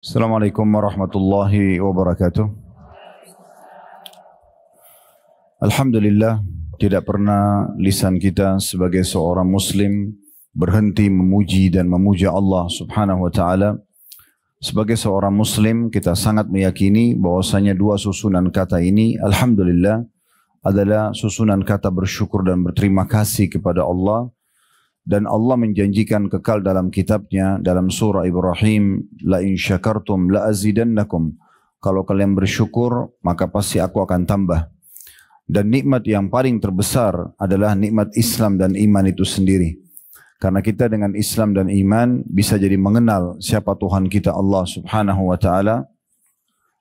Assalamualaikum warahmatullahi wabarakatuh. Alhamdulillah, tidak pernah lisan kita sebagai seorang muslim berhenti memuji dan memuja Allah subhanahu wa ta'ala. Sebagai seorang muslim kita sangat meyakini bahwasanya dua susunan kata ini, Alhamdulillah, adalah susunan kata bersyukur dan berterima kasih kepada Allah. Dan Allah menjanjikan kekal dalam kitabnya dalam surah Ibrahim, la in syakartum la azidannakum. Kalau kalian bersyukur maka pasti aku akan tambah. Dan nikmat yang paling terbesar adalah nikmat Islam dan iman itu sendiri. Karena kita dengan Islam dan iman bisa jadi mengenal siapa Tuhan kita Allah subhanahu wa ta'ala.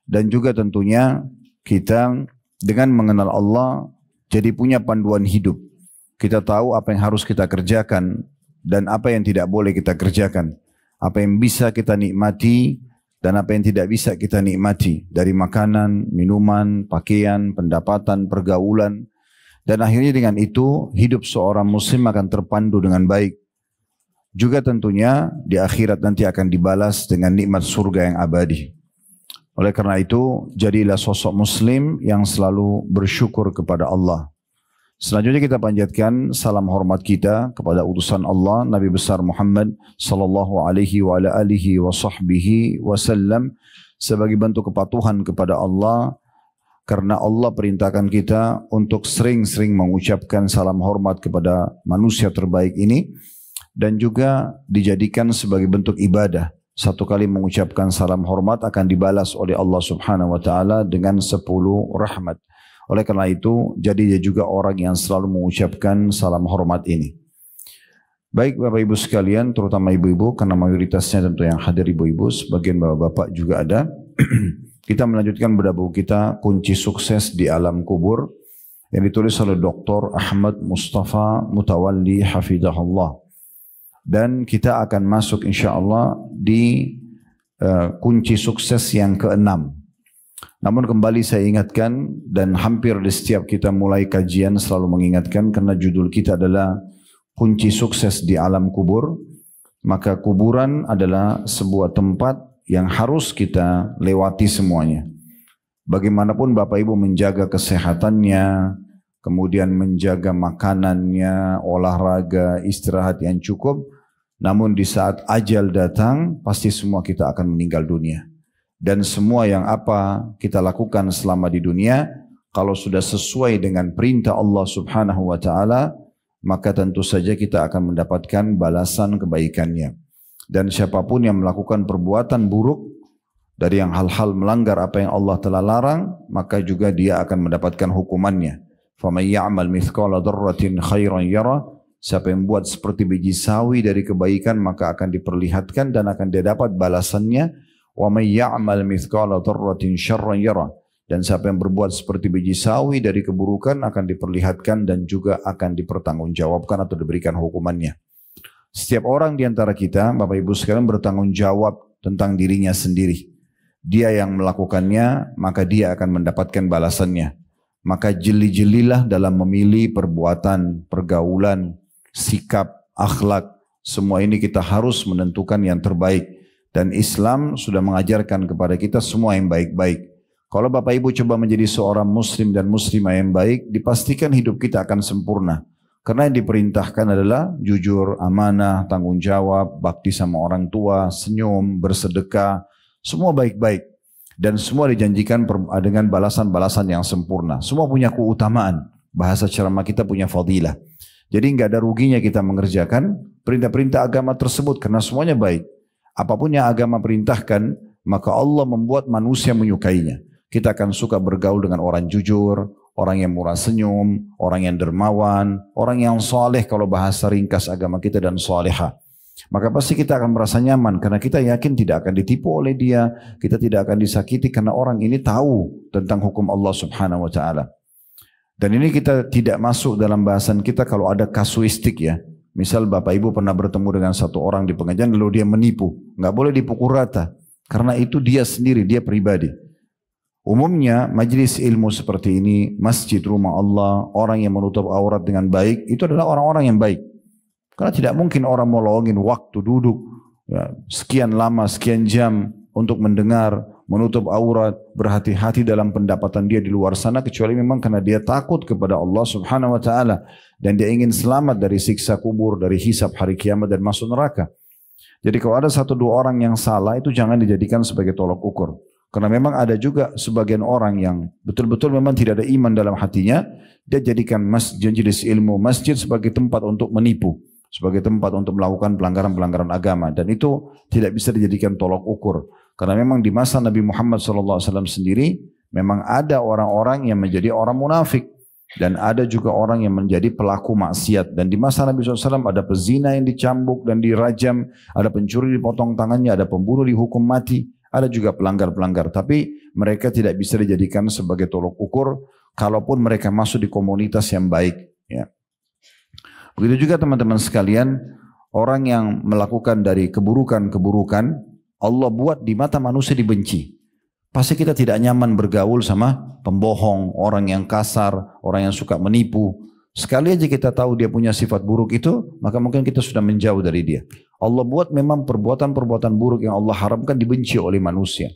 Dan juga tentunya kita dengan mengenal Allah jadi punya panduan hidup. Kita tahu apa yang harus kita kerjakan dan apa yang tidak boleh kita kerjakan. Apa yang bisa kita nikmati dan apa yang tidak bisa kita nikmati. Dari makanan, minuman, pakaian, pendapatan, pergaulan. Dan akhirnya dengan itu hidup seorang muslim akan terpandu dengan baik. Juga tentunya di akhirat nanti akan dibalas dengan nikmat surga yang abadi. Oleh karena itu jadilah sosok muslim yang selalu bersyukur kepada Allah. Selanjutnya kita panjatkan salam hormat kita kepada utusan Allah Nabi besar Muhammad sallallahu alaihi wa ala alihi wa sahbihi wasallam sebagai bentuk kepatuhan kepada Allah karena Allah perintahkan kita untuk sering-sering mengucapkan salam hormat kepada manusia terbaik ini dan juga dijadikan sebagai bentuk ibadah. Satu kali mengucapkan salam hormat akan dibalas oleh Allah Subhanahu wa taala dengan 10 rahmat. Oleh karena itu, jadi dia juga orang yang selalu mengucapkan salam hormat ini. Baik Bapak Ibu sekalian, terutama Ibu-Ibu, karena mayoritasnya tentu yang hadir Ibu-Ibu, sebagian Bapak-Bapak juga ada. Kita melanjutkan bedah buku kita, Kunci Sukses di Alam Kubur, yang ditulis oleh Dr. Ahmad Mustafa Mutawalli Hafidahullah. Dan kita akan masuk insya Allah di kunci sukses yang ke-6. Namun kembali saya ingatkan dan hampir di setiap kita mulai kajian selalu mengingatkan karena judul kita adalah kunci sukses di alam kubur. Maka kuburan adalah sebuah tempat yang harus kita lewati semuanya. Bagaimanapun Bapak Ibu menjaga kesehatannya, kemudian menjaga makanannya, olahraga, istirahat yang cukup. Namun di saat ajal datang pasti semua kita akan meninggal dunia. Dan semua yang apa kita lakukan selama di dunia, kalau sudah sesuai dengan perintah Allah subhanahu wa ta'ala, maka tentu saja kita akan mendapatkan balasan kebaikannya. Dan siapapun yang melakukan perbuatan buruk, dari yang hal-hal melanggar apa yang Allah telah larang, maka juga dia akan mendapatkan hukumannya. فَمَنْ يَعْمَلْ مِثْقَالَ ذَرَّةٍ خَيْرًا يَرَهُ. Siapa yang buat seperti biji sawi dari kebaikan, maka akan diperlihatkan dan akan dia dapat balasannya. وَمَنْ يَعْمَلْ مِثْقَالَ ذَرَّةٍ شَرًّا يَرَهُ. Dan siapa yang berbuat seperti biji sawi dari keburukan akan diperlihatkan dan juga akan dipertanggungjawabkan atau diberikan hukumannya. Setiap orang di antara kita, Bapak Ibu sekalian, bertanggung jawab tentang dirinya sendiri. Dia yang melakukannya, maka dia akan mendapatkan balasannya. Maka jeli-jelilah dalam memilih perbuatan, pergaulan, sikap, akhlak. Semua ini kita harus menentukan yang terbaik. Dan Islam sudah mengajarkan kepada kita semua yang baik-baik. Kalau Bapak Ibu coba menjadi seorang muslim dan muslimah yang baik, dipastikan hidup kita akan sempurna. Karena yang diperintahkan adalah jujur, amanah, tanggung jawab, bakti sama orang tua, senyum, bersedekah, semua baik-baik. Dan semua dijanjikan dengan balasan-balasan yang sempurna. Semua punya keutamaan. Bahasa ceramah kita punya fadilah. Jadi enggak ada ruginya kita mengerjakan perintah-perintah agama tersebut karena semuanya baik. Apapun yang agama perintahkan, maka Allah membuat manusia menyukainya. Kita akan suka bergaul dengan orang jujur, orang yang murah senyum, orang yang dermawan, orang yang soleh kalau bahasa ringkas agama kita dan soleha. Maka pasti kita akan merasa nyaman karena kita yakin tidak akan ditipu oleh dia, kita tidak akan disakiti karena orang ini tahu tentang hukum Allah subhanahu wa ta'ala. Dan ini kita tidak masuk dalam bahasan kita kalau ada kasuistik ya. Misal Bapak Ibu pernah bertemu dengan satu orang di pengajian lalu dia menipu. Nggak boleh dipukul rata. Karena itu dia sendiri, dia pribadi. Umumnya majlis ilmu seperti ini, masjid rumah Allah, orang yang menutup aurat dengan baik, itu adalah orang-orang yang baik. Karena tidak mungkin orang mau lowongin waktu duduk ya, sekian lama, sekian jam untuk mendengar, menutup aurat, berhati-hati dalam pendapatan dia di luar sana, kecuali memang karena dia takut kepada Allah Subhanahu wa taala dan dia ingin selamat dari siksa kubur, dari hisab hari kiamat dan masuk neraka. Jadi kalau ada satu dua orang yang salah, itu jangan dijadikan sebagai tolok ukur. Karena memang ada juga sebagian orang yang betul-betul memang tidak ada iman dalam hatinya, dia jadikan majelis ilmu, masjid sebagai tempat untuk menipu, sebagai tempat untuk melakukan pelanggaran-pelanggaran agama, dan itu tidak bisa dijadikan tolok ukur. Karena memang di masa Nabi Muhammad SAW sendiri memang ada orang-orang yang menjadi orang munafik dan ada juga orang yang menjadi pelaku maksiat. Dan di masa Nabi SAW ada pezina yang dicambuk dan dirajam, ada pencuri dipotong tangannya, ada pembunuh dihukum mati, ada juga pelanggar-pelanggar. Tapi mereka tidak bisa dijadikan sebagai tolok ukur kalaupun mereka masuk di komunitas yang baik. Ya. Begitu juga teman-teman sekalian, orang yang melakukan dari keburukan-keburukan, Allah buat di mata manusia dibenci. Pasti kita tidak nyaman bergaul sama pembohong, orang yang kasar, orang yang suka menipu. Sekali aja kita tahu dia punya sifat buruk itu, maka mungkin kita sudah menjauh dari dia. Allah buat memang perbuatan-perbuatan buruk yang Allah haramkan dibenci oleh manusia.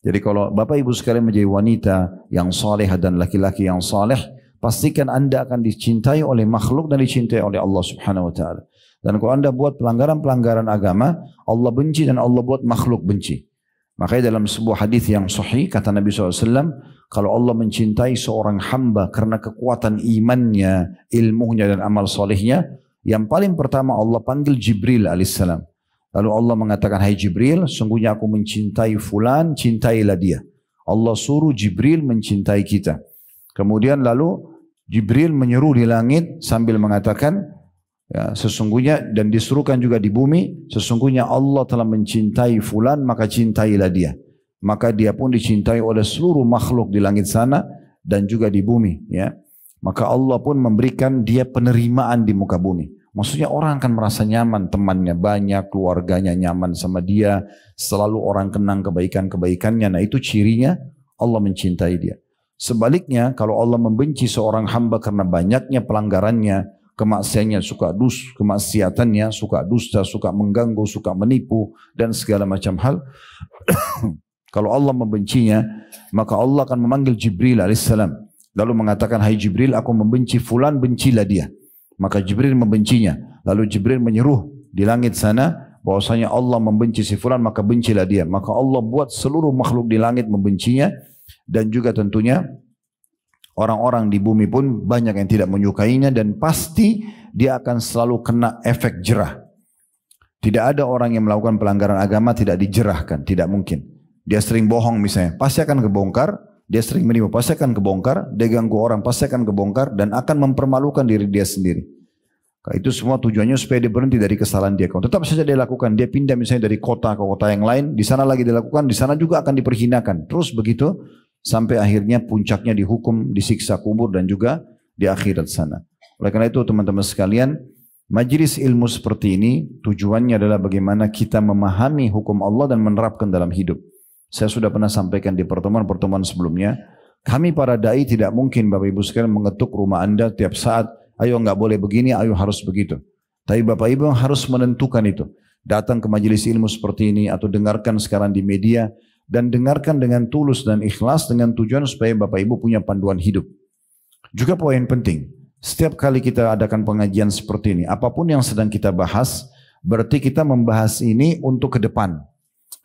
Jadi kalau Bapak Ibu sekalian menjadi wanita yang saleh dan laki-laki yang saleh, pastikan Anda akan dicintai oleh makhluk dan dicintai oleh Allah Subhanahu wa taala. Dan kalau Anda buat pelanggaran-pelanggaran agama, Allah benci dan Allah buat makhluk benci. Makanya dalam sebuah hadis yang sahih kata Nabi SAW, kalau Allah mencintai seorang hamba karena kekuatan imannya, ilmunya dan amal solehnya, yang paling pertama Allah panggil Jibril alaihissalam. Lalu Allah mengatakan, hai Jibril, sungguhnya aku mencintai fulan, cintailah dia. Allah suruh Jibril mencintai kita. Kemudian lalu Jibril menyeru di langit sambil mengatakan, ya, sesungguhnya, dan disuruhkan juga di bumi, sesungguhnya Allah telah mencintai fulan, maka cintailah dia. Maka dia pun dicintai oleh seluruh makhluk di langit sana dan juga di bumi. Ya. Maka Allah pun memberikan dia penerimaan di muka bumi. Maksudnya orang akan merasa nyaman, temannya banyak, keluarganya nyaman sama dia, selalu orang kenang kebaikan-kebaikannya. Nah itu cirinya Allah mencintai dia. Sebaliknya kalau Allah membenci seorang hamba karena banyaknya pelanggarannya, kemaksiatannya, suka dusta, suka mengganggu, suka menipu dan segala macam hal. Kalau Allah membencinya, maka Allah akan memanggil Jibril alaihissalam. Lalu mengatakan, hai Jibril, aku membenci fulan, bencilah dia. Maka Jibril membencinya. Lalu Jibril menyeruh di langit sana bahwasanya Allah membenci si fulan, maka bencilah dia. Maka Allah buat seluruh makhluk di langit membencinya, dan juga tentunya orang-orang di bumi pun banyak yang tidak menyukainya, dan pasti dia akan selalu kena efek jerah. Tidak ada orang yang melakukan pelanggaran agama tidak dijerahkan, tidak mungkin. Dia sering bohong misalnya, pasti akan kebongkar. Dia sering menipu, pasti akan kebongkar. Dia ganggu orang, pasti akan kebongkar, dan akan mempermalukan diri dia sendiri. Itu semua tujuannya supaya dia berhenti dari kesalahan dia. Kalau tetap saja dia lakukan, dia pindah misalnya dari kota ke kota yang lain, di sana lagi dia lakukan, di sana juga akan diperhinakan. Terus begitu sampai akhirnya puncaknya dihukum, disiksa kubur dan juga di akhirat sana. Oleh karena itu teman-teman sekalian, majelis ilmu seperti ini tujuannya adalah bagaimana kita memahami hukum Allah dan menerapkan dalam hidup. Saya sudah pernah sampaikan di pertemuan-pertemuan sebelumnya, kami para dai tidak mungkin Bapak Ibu sekalian mengetuk rumah Anda tiap saat, ayo enggak boleh begini, ayo harus begitu. Tapi Bapak Ibu harus menentukan itu. Datang ke majelis ilmu seperti ini atau dengarkan sekarang di media, dan dengarkan dengan tulus dan ikhlas dengan tujuan supaya Bapak Ibu punya panduan hidup. Juga poin penting, setiap kali kita adakan pengajian seperti ini, apapun yang sedang kita bahas, berarti kita membahas ini untuk ke depan.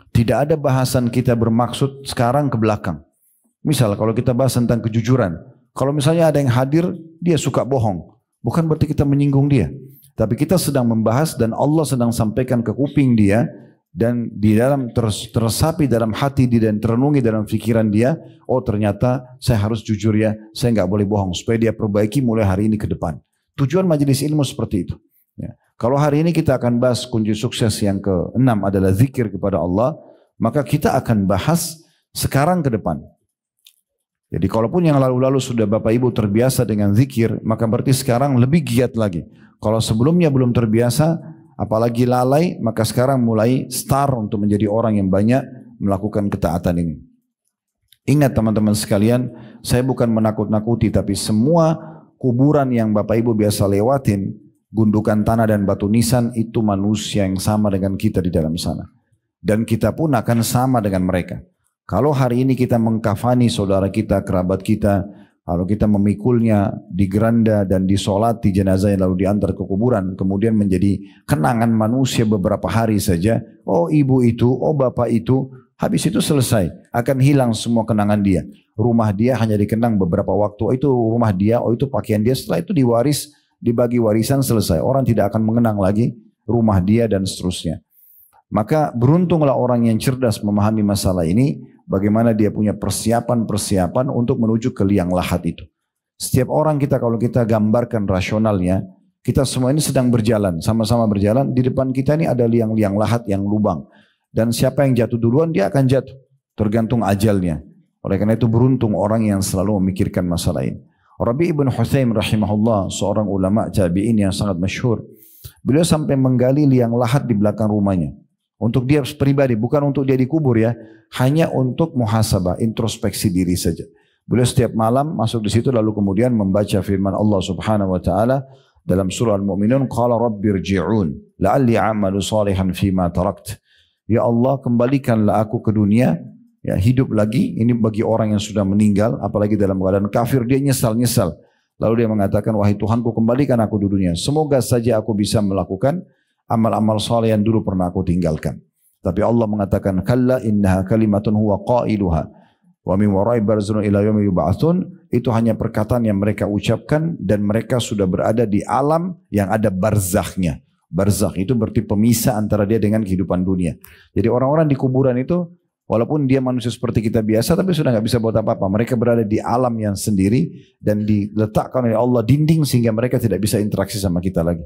Tidak ada bahasan kita bermaksud sekarang ke belakang. Misal kalau kita bahas tentang kejujuran, kalau misalnya ada yang hadir, dia suka bohong, bukan berarti kita menyinggung dia. Tapi kita sedang membahas dan Allah sedang sampaikan ke kuping dia, dan di dalam tersapi dalam hati dia dan terenungi dalam pikiran dia, oh ternyata saya harus jujur ya, saya nggak boleh bohong, supaya dia perbaiki mulai hari ini ke depan. Tujuan majelis ilmu seperti itu. Ya. Kalau hari ini kita akan bahas kunci sukses yang ke-6 adalah zikir kepada Allah, maka kita akan bahas sekarang ke depan. Jadi kalaupun yang lalu-lalu sudah Bapak Ibu terbiasa dengan zikir, maka berarti sekarang lebih giat lagi. Kalau sebelumnya belum terbiasa, apalagi lalai, maka sekarang mulai start untuk menjadi orang yang banyak melakukan ketaatan ini. Ingat teman-teman sekalian, saya bukan menakut-nakuti, tapi semua kuburan yang Bapak Ibu biasa lewatin, gundukan tanah dan batu nisan, itu manusia yang sama dengan kita di dalam sana. Dan kita pun akan sama dengan mereka. Kalau hari ini kita mengkafani saudara kita, kerabat kita, kalau kita memikulnya di geranda dan disolati jenazahnya lalu diantar ke kuburan, kemudian menjadi kenangan manusia beberapa hari saja, oh ibu itu, oh bapak itu, habis itu selesai, akan hilang semua kenangan dia. Rumah dia hanya dikenang beberapa waktu, oh itu rumah dia, oh itu pakaian dia, setelah itu diwaris, dibagi warisan, selesai. Orang tidak akan mengenang lagi rumah dia dan seterusnya. Maka beruntunglah orang yang cerdas memahami masalah ini, bagaimana dia punya persiapan-persiapan untuk menuju ke liang lahat itu. Setiap orang kita kalau kita gambarkan rasionalnya, kita semua ini sedang berjalan, sama-sama berjalan, di depan kita ini ada liang-liang lahat yang lubang. Dan siapa yang jatuh duluan dia akan jatuh, tergantung ajalnya. Oleh karena itu beruntung orang yang selalu memikirkan masalah ini. Rabi' ibn Hutsaim rahimahullah, seorang ulama tabi'in yang sangat masyhur, beliau sampai menggali liang lahat di belakang rumahnya. Untuk dia pribadi, bukan untuk dia dikubur ya, hanya untuk muhasabah, introspeksi diri saja. Beliau setiap malam masuk di situ lalu kemudian membaca firman Allah Subhanahu wa taala dalam surah Al-Mu'minun, qala rabbirji'un la'alli a'malu salihan fima tarakt. Ya Allah, kembalikanlah aku ke dunia, ya hidup lagi. Ini bagi orang yang sudah meninggal, apalagi dalam keadaan kafir, dia nyesal-nyesal. Lalu dia mengatakan, wahai Tuhanku, kembalikan aku di dunia. Semoga saja aku bisa melakukan amal-amal saleh yang dulu pernah aku tinggalkan. Tapi Allah mengatakan, kalla innaha kalimatun huwa qailuha wa min wara'i barzun ila yaumi yub'atsun. Itu hanya perkataan yang mereka ucapkan dan mereka sudah berada di alam yang ada barzakhnya. Barzakh itu berarti pemisah antara dia dengan kehidupan dunia. Jadi orang-orang di kuburan itu, walaupun dia manusia seperti kita biasa, tapi sudah nggak bisa buat apa-apa. Mereka berada di alam yang sendiri dan diletakkan oleh Allah dinding sehingga mereka tidak bisa interaksi sama kita lagi.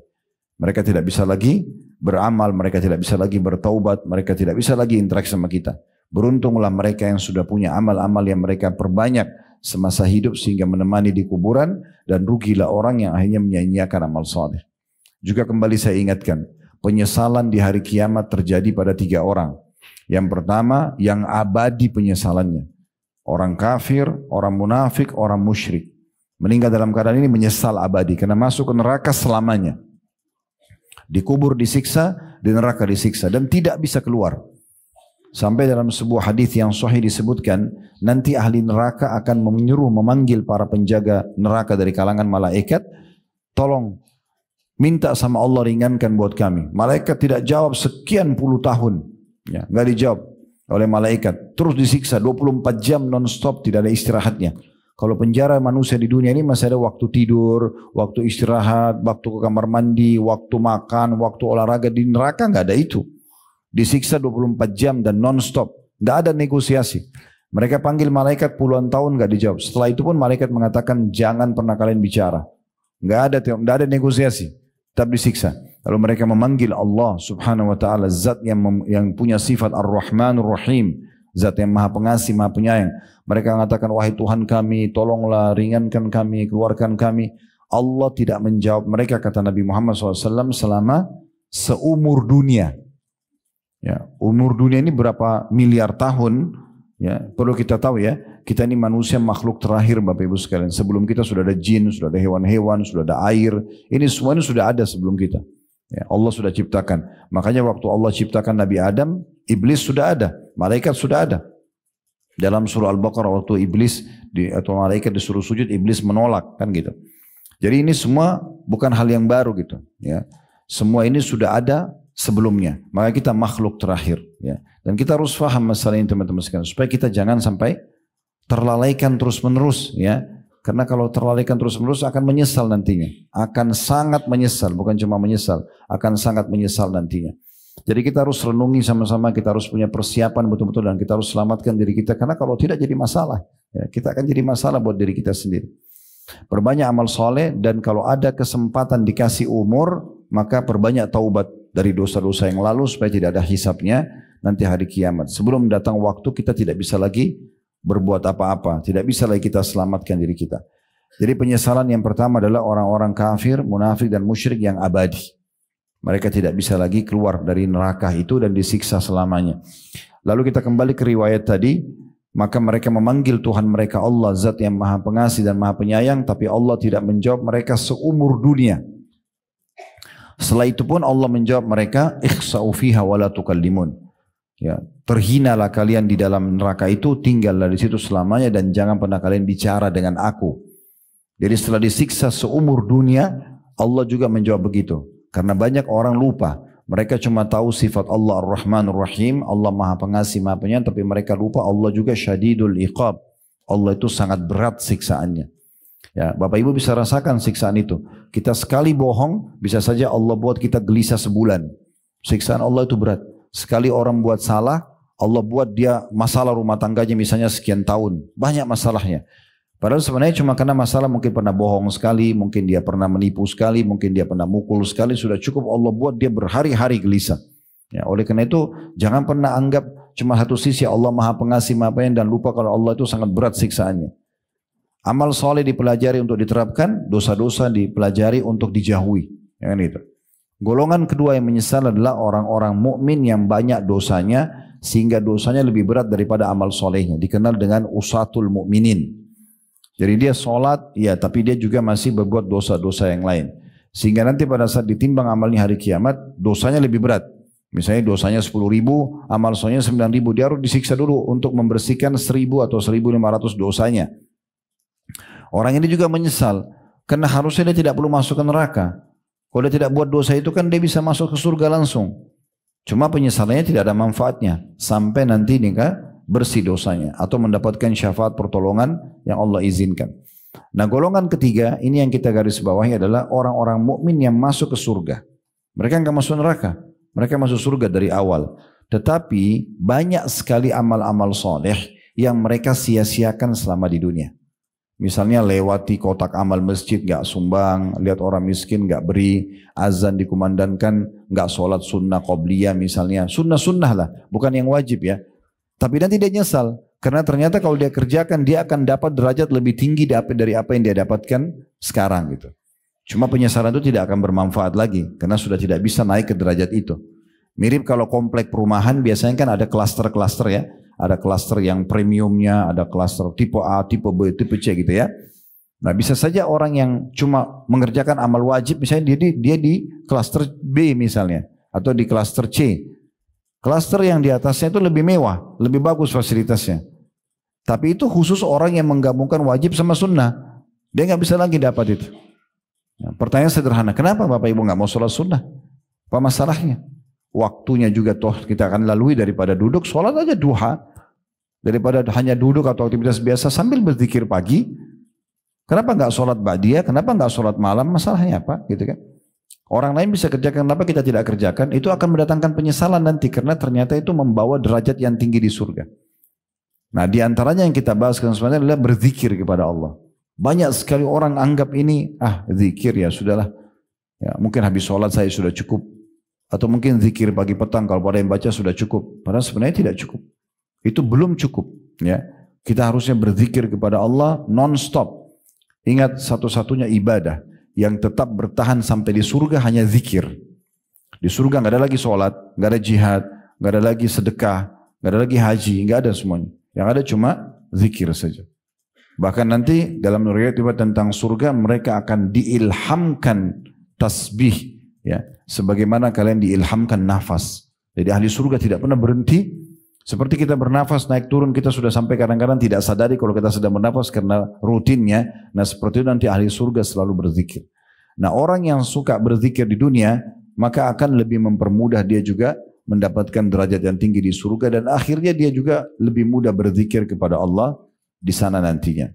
Mereka tidak bisa lagi beramal, mereka tidak bisa lagi bertaubat, mereka tidak bisa lagi interaksi sama kita. Beruntunglah mereka yang sudah punya amal-amal yang mereka perbanyak semasa hidup sehingga menemani di kuburan, dan rugilah orang yang akhirnya menyia-nyiakan amal saleh. Juga kembali saya ingatkan, penyesalan di hari kiamat terjadi pada 3 orang. Yang pertama, yang abadi penyesalannya. Orang kafir, orang munafik, orang musyrik. Meninggal dalam keadaan ini menyesal abadi karena masuk ke neraka selamanya. Dikubur disiksa, di neraka disiksa dan tidak bisa keluar. Sampai dalam sebuah hadis yang sahih disebutkan, nanti ahli neraka akan memanggil para penjaga neraka dari kalangan malaikat, tolong minta sama Allah ringankan buat kami. Malaikat tidak jawab sekian puluh tahun, ya, nggak dijawab oleh malaikat. Terus disiksa 24 jam non-stop, tidak ada istirahatnya. Kalau penjara manusia di dunia ini masih ada waktu tidur, waktu istirahat, waktu ke kamar mandi, waktu makan, waktu olahraga. Di neraka nggak ada itu. Disiksa 24 jam dan non-stop. Nggak ada negosiasi. Mereka panggil malaikat puluhan tahun nggak dijawab. Setelah itu pun malaikat mengatakan jangan pernah kalian bicara. Nggak ada negosiasi. Tetap disiksa. Lalu mereka memanggil Allah Subhanahu wa taala, zat yang punya sifat Ar-Rahmanur Rahim, zat yang Maha Pengasih, Maha Penyayang. Mereka mengatakan, wahai Tuhan kami, tolonglah ringankan kami, keluarkan kami. Allah tidak menjawab mereka, kata Nabi Muhammad SAW, selama seumur dunia. Ya, umur dunia ini berapa miliar tahun? Ya, perlu kita tahu ya, kita ini manusia makhluk terakhir Bapak Ibu sekalian. Sebelum kita sudah ada jin, sudah ada hewan-hewan, sudah ada air. Ini semua ini sudah ada sebelum kita. Ya, Allah sudah ciptakan. Makanya waktu Allah ciptakan Nabi Adam, iblis sudah ada, malaikat sudah ada. Dalam surah Al-Baqarah waktu iblis atau malaikat disuruh sujud, iblis menolak, kan gitu. Jadi ini semua bukan hal yang baru gitu. Ya, semua ini sudah ada sebelumnya. Maka kita makhluk terakhir. Ya, dan kita harus paham masalah ini teman-teman sekalian, supaya kita jangan sampai terlalaikan terus-menerus. Ya, karena kalau terlalaikan terus-menerus akan menyesal nantinya. Akan sangat menyesal, bukan cuma menyesal, akan sangat menyesal nantinya. Jadi kita harus renungi sama-sama, kita harus punya persiapan betul-betul dan kita harus selamatkan diri kita. Karena kalau tidak jadi masalah, ya, kita akan jadi masalah buat diri kita sendiri. Perbanyak amal soleh dan kalau ada kesempatan dikasih umur, maka perbanyak taubat dari dosa-dosa yang lalu supaya tidak ada hisabnya nanti hari kiamat. Sebelum datang waktu kita tidak bisa lagi berbuat apa-apa, tidak bisa lagi kita selamatkan diri kita. Jadi penyesalan yang pertama adalah orang-orang kafir, munafik dan musyrik yang abadi. Mereka tidak bisa lagi keluar dari neraka itu dan disiksa selamanya. Lalu kita kembali ke riwayat tadi, maka mereka memanggil Tuhan mereka Allah, zat yang Maha Pengasih dan Maha Penyayang, tapi Allah tidak menjawab mereka seumur dunia. Setelah itu pun Allah menjawab mereka, ikhsa'u fiha wa la tukallimun. Ya, terhinalah kalian di dalam neraka itu, tinggallah di situ selamanya dan jangan pernah kalian bicara dengan aku. Jadi setelah disiksa seumur dunia, Allah juga menjawab begitu. Karena banyak orang lupa. Mereka cuma tahu sifat Allah Ar-Rahman Ar-Rahim, Allah Maha Pengasih Maha Penyayang, tapi mereka lupa Allah juga Syadidul Iqab. Allah itu sangat berat siksaannya. Ya, Bapak Ibu bisa rasakan siksaan itu. Kita sekali bohong, bisa saja Allah buat kita gelisah sebulan. Siksaan Allah itu berat. Sekali orang buat salah, Allah buat dia masalah rumah tangganya misalnya sekian tahun. Banyak masalahnya. Padahal sebenarnya cuma karena masalah mungkin pernah bohong sekali, mungkin dia pernah menipu sekali, mungkin dia pernah mukul sekali, sudah cukup Allah buat dia berhari-hari gelisah. Ya, oleh karena itu jangan pernah anggap cuma satu sisi Allah Maha Pengasih Maha Penyayang dan lupa kalau Allah itu sangat berat siksaannya. Amal soleh dipelajari untuk diterapkan, dosa-dosa dipelajari untuk dijauhi. Ya kan itu. Golongan kedua yang menyesal adalah orang-orang mukmin yang banyak dosanya sehingga dosanya lebih berat daripada amal solehnya. Dikenal dengan usatul mukminin. Jadi dia sholat, ya tapi dia juga masih berbuat dosa-dosa yang lain. Sehingga nanti pada saat ditimbang amalnya hari kiamat, dosanya lebih berat. Misalnya dosanya 10.000, amal solehnya 9.000. Dia harus disiksa dulu untuk membersihkan 1.000 atau 1.500 dosanya. Orang ini juga menyesal karena harusnya dia tidak perlu masuk ke neraka. Kalau dia tidak buat dosa itu kan dia bisa masuk ke surga langsung. Cuma penyesalannya tidak ada manfaatnya sampai nanti nikah bersih dosanya atau mendapatkan syafaat pertolongan yang Allah izinkan. Nah, golongan ketiga ini yang kita garis bawahi adalah orang-orang mukmin yang masuk ke surga. Mereka enggak masuk neraka, mereka masuk surga dari awal. Tetapi banyak sekali amal-amal soleh yang mereka sia-siakan selama di dunia. Misalnya lewati kotak amal masjid gak sumbang, lihat orang miskin gak beri, azan dikumandangkan gak sholat sunnah qobliyah misalnya, sunnah-sunnah lah, bukan yang wajib ya. Tapi nanti dia nyesal, karena ternyata kalau dia kerjakan dia akan dapat derajat lebih tinggi dari apa yang dia dapatkan sekarang gitu. Cuma penyesalan itu tidak akan bermanfaat lagi, karena sudah tidak bisa naik ke derajat itu. Mirip kalau komplek perumahan biasanya kan ada klaster-klaster ya. Ada klaster yang premiumnya, ada klaster tipe A, tipe B, tipe C gitu ya. Nah bisa saja orang yang cuma mengerjakan amal wajib, misalnya dia di klaster B misalnya, atau di klaster C. Klaster yang di atasnya itu lebih mewah, lebih bagus fasilitasnya. Tapi itu khusus orang yang menggabungkan wajib sama sunnah. Dia nggak bisa lagi dapat itu. Nah, pertanyaan sederhana, kenapa Bapak Ibu nggak mau sholat sunnah? Apa masalahnya? Waktunya juga toh kita akan lalui daripada duduk, sholat aja duha. Daripada hanya duduk atau aktivitas biasa sambil berzikir pagi. Kenapa nggak sholat ba'diyah? Kenapa nggak sholat malam? Masalahnya apa? Gitu kan? Orang lain bisa kerjakan, kenapa kita tidak kerjakan? Itu akan mendatangkan penyesalan nanti karena ternyata itu membawa derajat yang tinggi di surga. Nah, di antaranya yang kita bahas sebenarnya adalah berzikir kepada Allah. Banyak sekali orang anggap ini zikir ya sudahlah. Ya, mungkin habis sholat saya sudah cukup. Atau mungkin zikir pagi petang kalau pada yang baca sudah cukup. Padahal sebenarnya tidak cukup. Itu belum cukup. Ya, kita harusnya berzikir kepada Allah non-stop. Ingat satu-satunya ibadah yang tetap bertahan sampai di surga hanya zikir. Di surga nggak ada lagi sholat, nggak ada jihad, nggak ada lagi sedekah, nggak ada lagi haji, nggak ada semuanya. Yang ada cuma zikir saja. Bahkan nanti dalam riwayat tentang surga mereka akan diilhamkan tasbih, ya, sebagaimana kalian diilhamkan nafas. Jadi ahli surga tidak pernah berhenti. Seperti kita bernafas naik turun kita sudah sampai kadang-kadang tidak sadari kalau kita sedang bernafas karena rutinnya. Nah seperti itu nanti ahli surga selalu berzikir. Nah orang yang suka berzikir di dunia maka akan lebih mempermudah dia juga mendapatkan derajat yang tinggi di surga dan akhirnya dia juga lebih mudah berzikir kepada Allah di sana nantinya.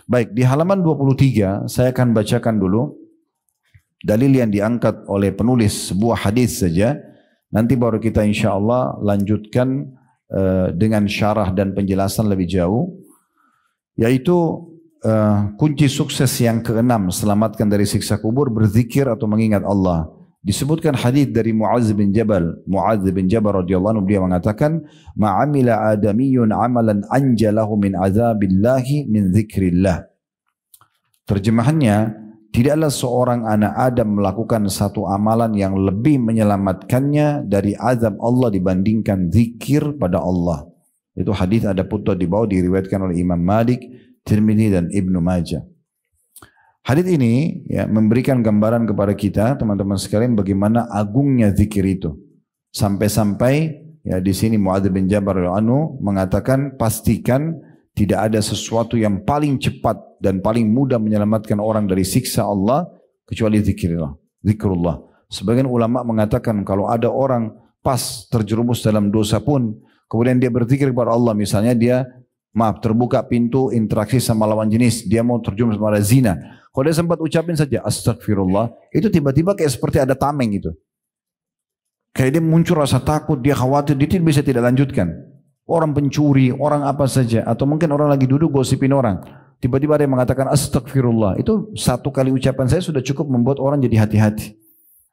Baik, di halaman 23 saya akan bacakan dulu dalil yang diangkat oleh penulis sebuah hadis saja. Nanti baru kita insya Allah lanjutkan dengan syarah dan penjelasan lebih jauh, yaitu kunci sukses yang keenam selamatkan dari siksa kubur berzikir atau mengingat Allah. Disebutkan hadis dari Mu'adz bin Jabal radhiyallahu anhu, dia mengatakan ma'amila adamiyun amalan anjalahu min azabillahi min dzikrillah. Terjemahannya, tidaklah seorang anak Adam melakukan satu amalan yang lebih menyelamatkannya dari azab Allah dibandingkan zikir pada Allah. Itu hadis ada footnote di bawah diriwayatkan oleh Imam Malik, Tirmidzi dan Ibnu Majah. Hadis ini ya memberikan gambaran kepada kita teman-teman sekalian bagaimana agungnya zikir itu. Sampai-sampai Ya, di sini Muadz bin Jabal radhiyallahu anhu mengatakan pastikan tidak ada sesuatu yang paling cepat dan paling mudah menyelamatkan orang dari siksa Allah kecuali zikrullah. Sebagian ulama mengatakan kalau ada orang pas terjerumus dalam dosa pun kemudian dia berzikir kepada Allah, misalnya dia terbuka pintu interaksi sama lawan jenis, dia mau terjerumus pada zina. Kalau dia sempat ucapin saja astagfirullah, itu tiba-tiba kayak seperti ada tameng gitu. Kayak dia muncul rasa takut, dia khawatir, dia bisa tidak lanjutkan. Orang pencuri, orang apa saja, atau mungkin orang lagi duduk gosipin orang. Tiba-tiba ada yang mengatakan astagfirullah. Itu satu kali ucapan saya sudah cukup membuat orang jadi hati-hati.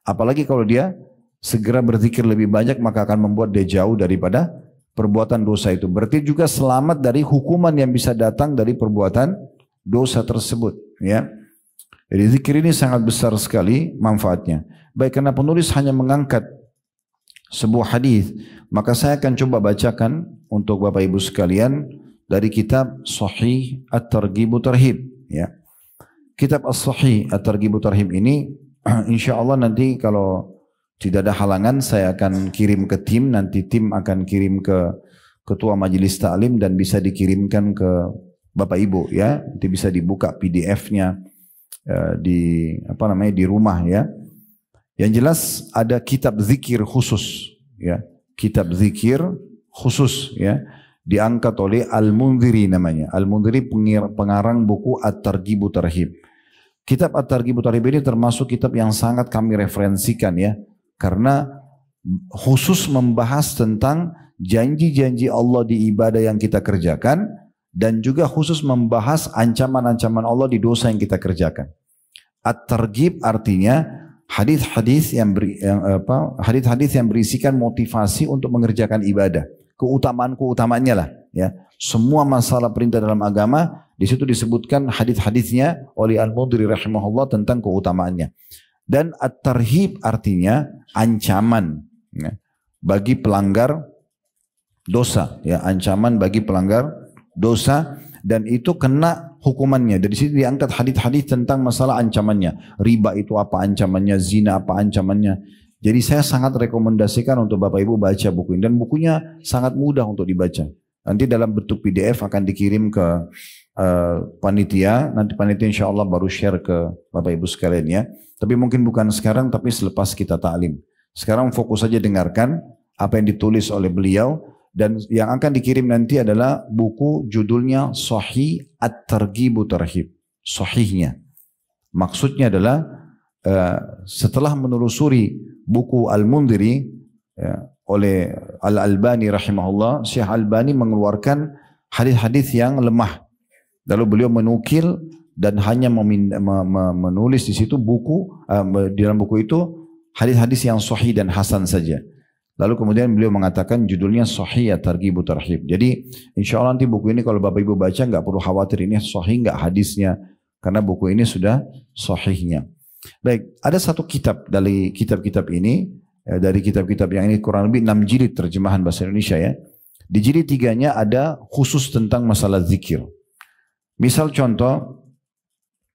Apalagi kalau dia segera berzikir lebih banyak, maka akan membuat dia jauh daripada perbuatan dosa itu. Berarti juga selamat dari hukuman yang bisa datang dari perbuatan dosa tersebut. Ya. Jadi zikir ini sangat besar sekali manfaatnya. Baik, karena penulis hanya mengangkat sebuah hadis, maka saya akan coba bacakan untuk Bapak Ibu sekalian dari kitab Sahih At-Targhib Tarhib. Ya. Kitab As-Sahih At-Targhib Tarhib ini insya Allah nanti kalau tidak ada halangan saya akan kirim ke tim, nanti tim akan kirim ke ketua majelis ta'lim dan bisa dikirimkan ke Bapak Ibu ya. Nanti bisa dibuka PDF-nya di di rumah ya. Yang jelas ada kitab zikir khusus ya, kitab zikir khusus ya, diangkat oleh Al-Mundhiri namanya. Al-Mundhiri pengarang buku At-Targhib Tarhib. Kitab At-Targhib Tarhib ini termasuk kitab yang sangat kami referensikan ya, karena khusus membahas tentang janji-janji Allah di ibadah yang kita kerjakan dan juga khusus membahas ancaman-ancaman Allah di dosa yang kita kerjakan. At-Targhib artinya hadis-hadis yang berisikan motivasi untuk mengerjakan ibadah, keutamaan-keutamaannya lah ya. Semua masalah perintah dalam agama di situ disebutkan hadis-hadisnya oleh Al-Mundhiri rahimahullah tentang keutamaannya. Dan at-tarhib artinya ancaman ya, bagi pelanggar dosa ya, ancaman bagi pelanggar dosa, dan itu kena hukumannya. Dari situ diangkat hadis-hadis tentang masalah ancamannya. Riba itu apa ancamannya, zina apa ancamannya. Jadi saya sangat rekomendasikan untuk Bapak Ibu baca buku ini, dan bukunya sangat mudah untuk dibaca. Nanti dalam bentuk PDF akan dikirim ke panitia. Nanti panitia insya Allah baru share ke Bapak Ibu sekalian ya. Tapi mungkin bukan sekarang, tapi selepas kita ta'lim. Sekarang fokus saja dengarkan apa yang ditulis oleh beliau. Dan yang akan dikirim nanti adalah buku judulnya Sahih At-Targhib Tarhib. Sahihnya. Maksudnya adalah setelah menelusuri buku Al-Mundhiri oleh Al-Albani rahimahullah, Syekh Al-Albani mengeluarkan hadis-hadis yang lemah. Lalu beliau menukil dan hanya menulis di situ buku, di dalam buku itu hadis-hadis yang sahih dan hasan saja. Lalu kemudian beliau mengatakan judulnya Sahih At-Targhib Tarhib. Jadi insya Allah nanti buku ini kalau Bapak Ibu baca nggak perlu khawatir ini sahih nggak hadisnya, karena buku ini sudah sahihnya. Baik, ada satu kitab dari kitab-kitab ini, dari kitab-kitab yang ini kurang lebih 6 jilid terjemahan bahasa Indonesia ya. Di jilid 3-nya ada khusus tentang masalah zikir. Misal contoh,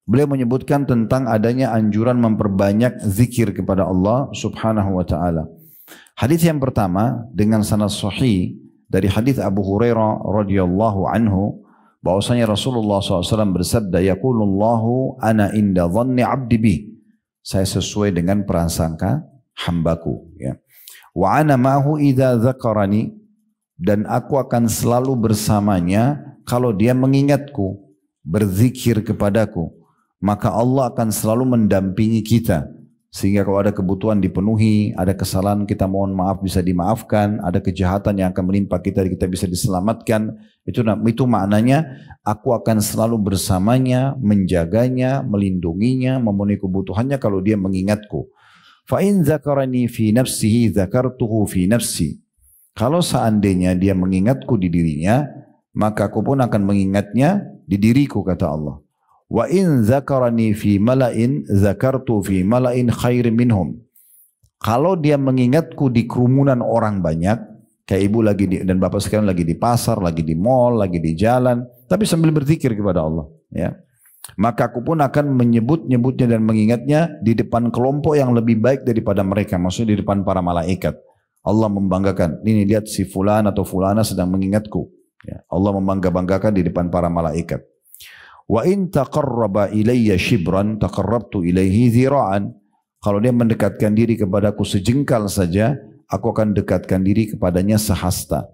beliau menyebutkan tentang adanya anjuran memperbanyak zikir kepada Allah Subhanahu wa taala. Hadis yang pertama dengan sanad sahih dari hadis Abu Hurairah radhiyallahu anhu bahwasanya Rasulullah SAW bersabda, yaqulullahu ana inda dhanni abdi bi, saya sesuai dengan prasangka hambaku ya. Wa ana ma'hu idza dzakarani, dan aku akan selalu bersamanya kalau dia mengingatku, berzikir kepadaku, maka Allah akan selalu mendampingi kita. Sehingga kalau ada kebutuhan dipenuhi, ada kesalahan kita mohon maaf bisa dimaafkan, ada kejahatan yang akan menimpa kita bisa diselamatkan. Itu maknanya aku akan selalu bersamanya, menjaganya, melindunginya, memenuhi kebutuhannya kalau dia mengingatku. Fa in dzakarani fi nafsihi dzakartuhu fi nafsi. Kalau seandainya dia mengingatku di dirinya, maka aku pun akan mengingatnya di diriku, kata Allah. Wa in zakarani fi mala'in zakartu fi mala'in khairin minhum. Kalau dia mengingatku di kerumunan orang banyak, kayak ibu lagi dan bapak sekalian lagi di pasar, lagi di mall, lagi di jalan, tapi sambil berzikir kepada Allah, ya. Maka aku pun akan menyebut-nyebutnya dan mengingatnya di depan kelompok yang lebih baik daripada mereka, maksudnya di depan para malaikat. Allah membanggakan. Ini lihat si fulan atau fulana sedang mengingatku. Ya, Allah membangga-banggakan di depan para malaikat. Wa in taqarraba ilayya shibran taqarrabtu ilaihi dhira'an. Kalau dia mendekatkan diri kepadaku sejengkal saja, aku akan dekatkan diri kepadanya sehasta.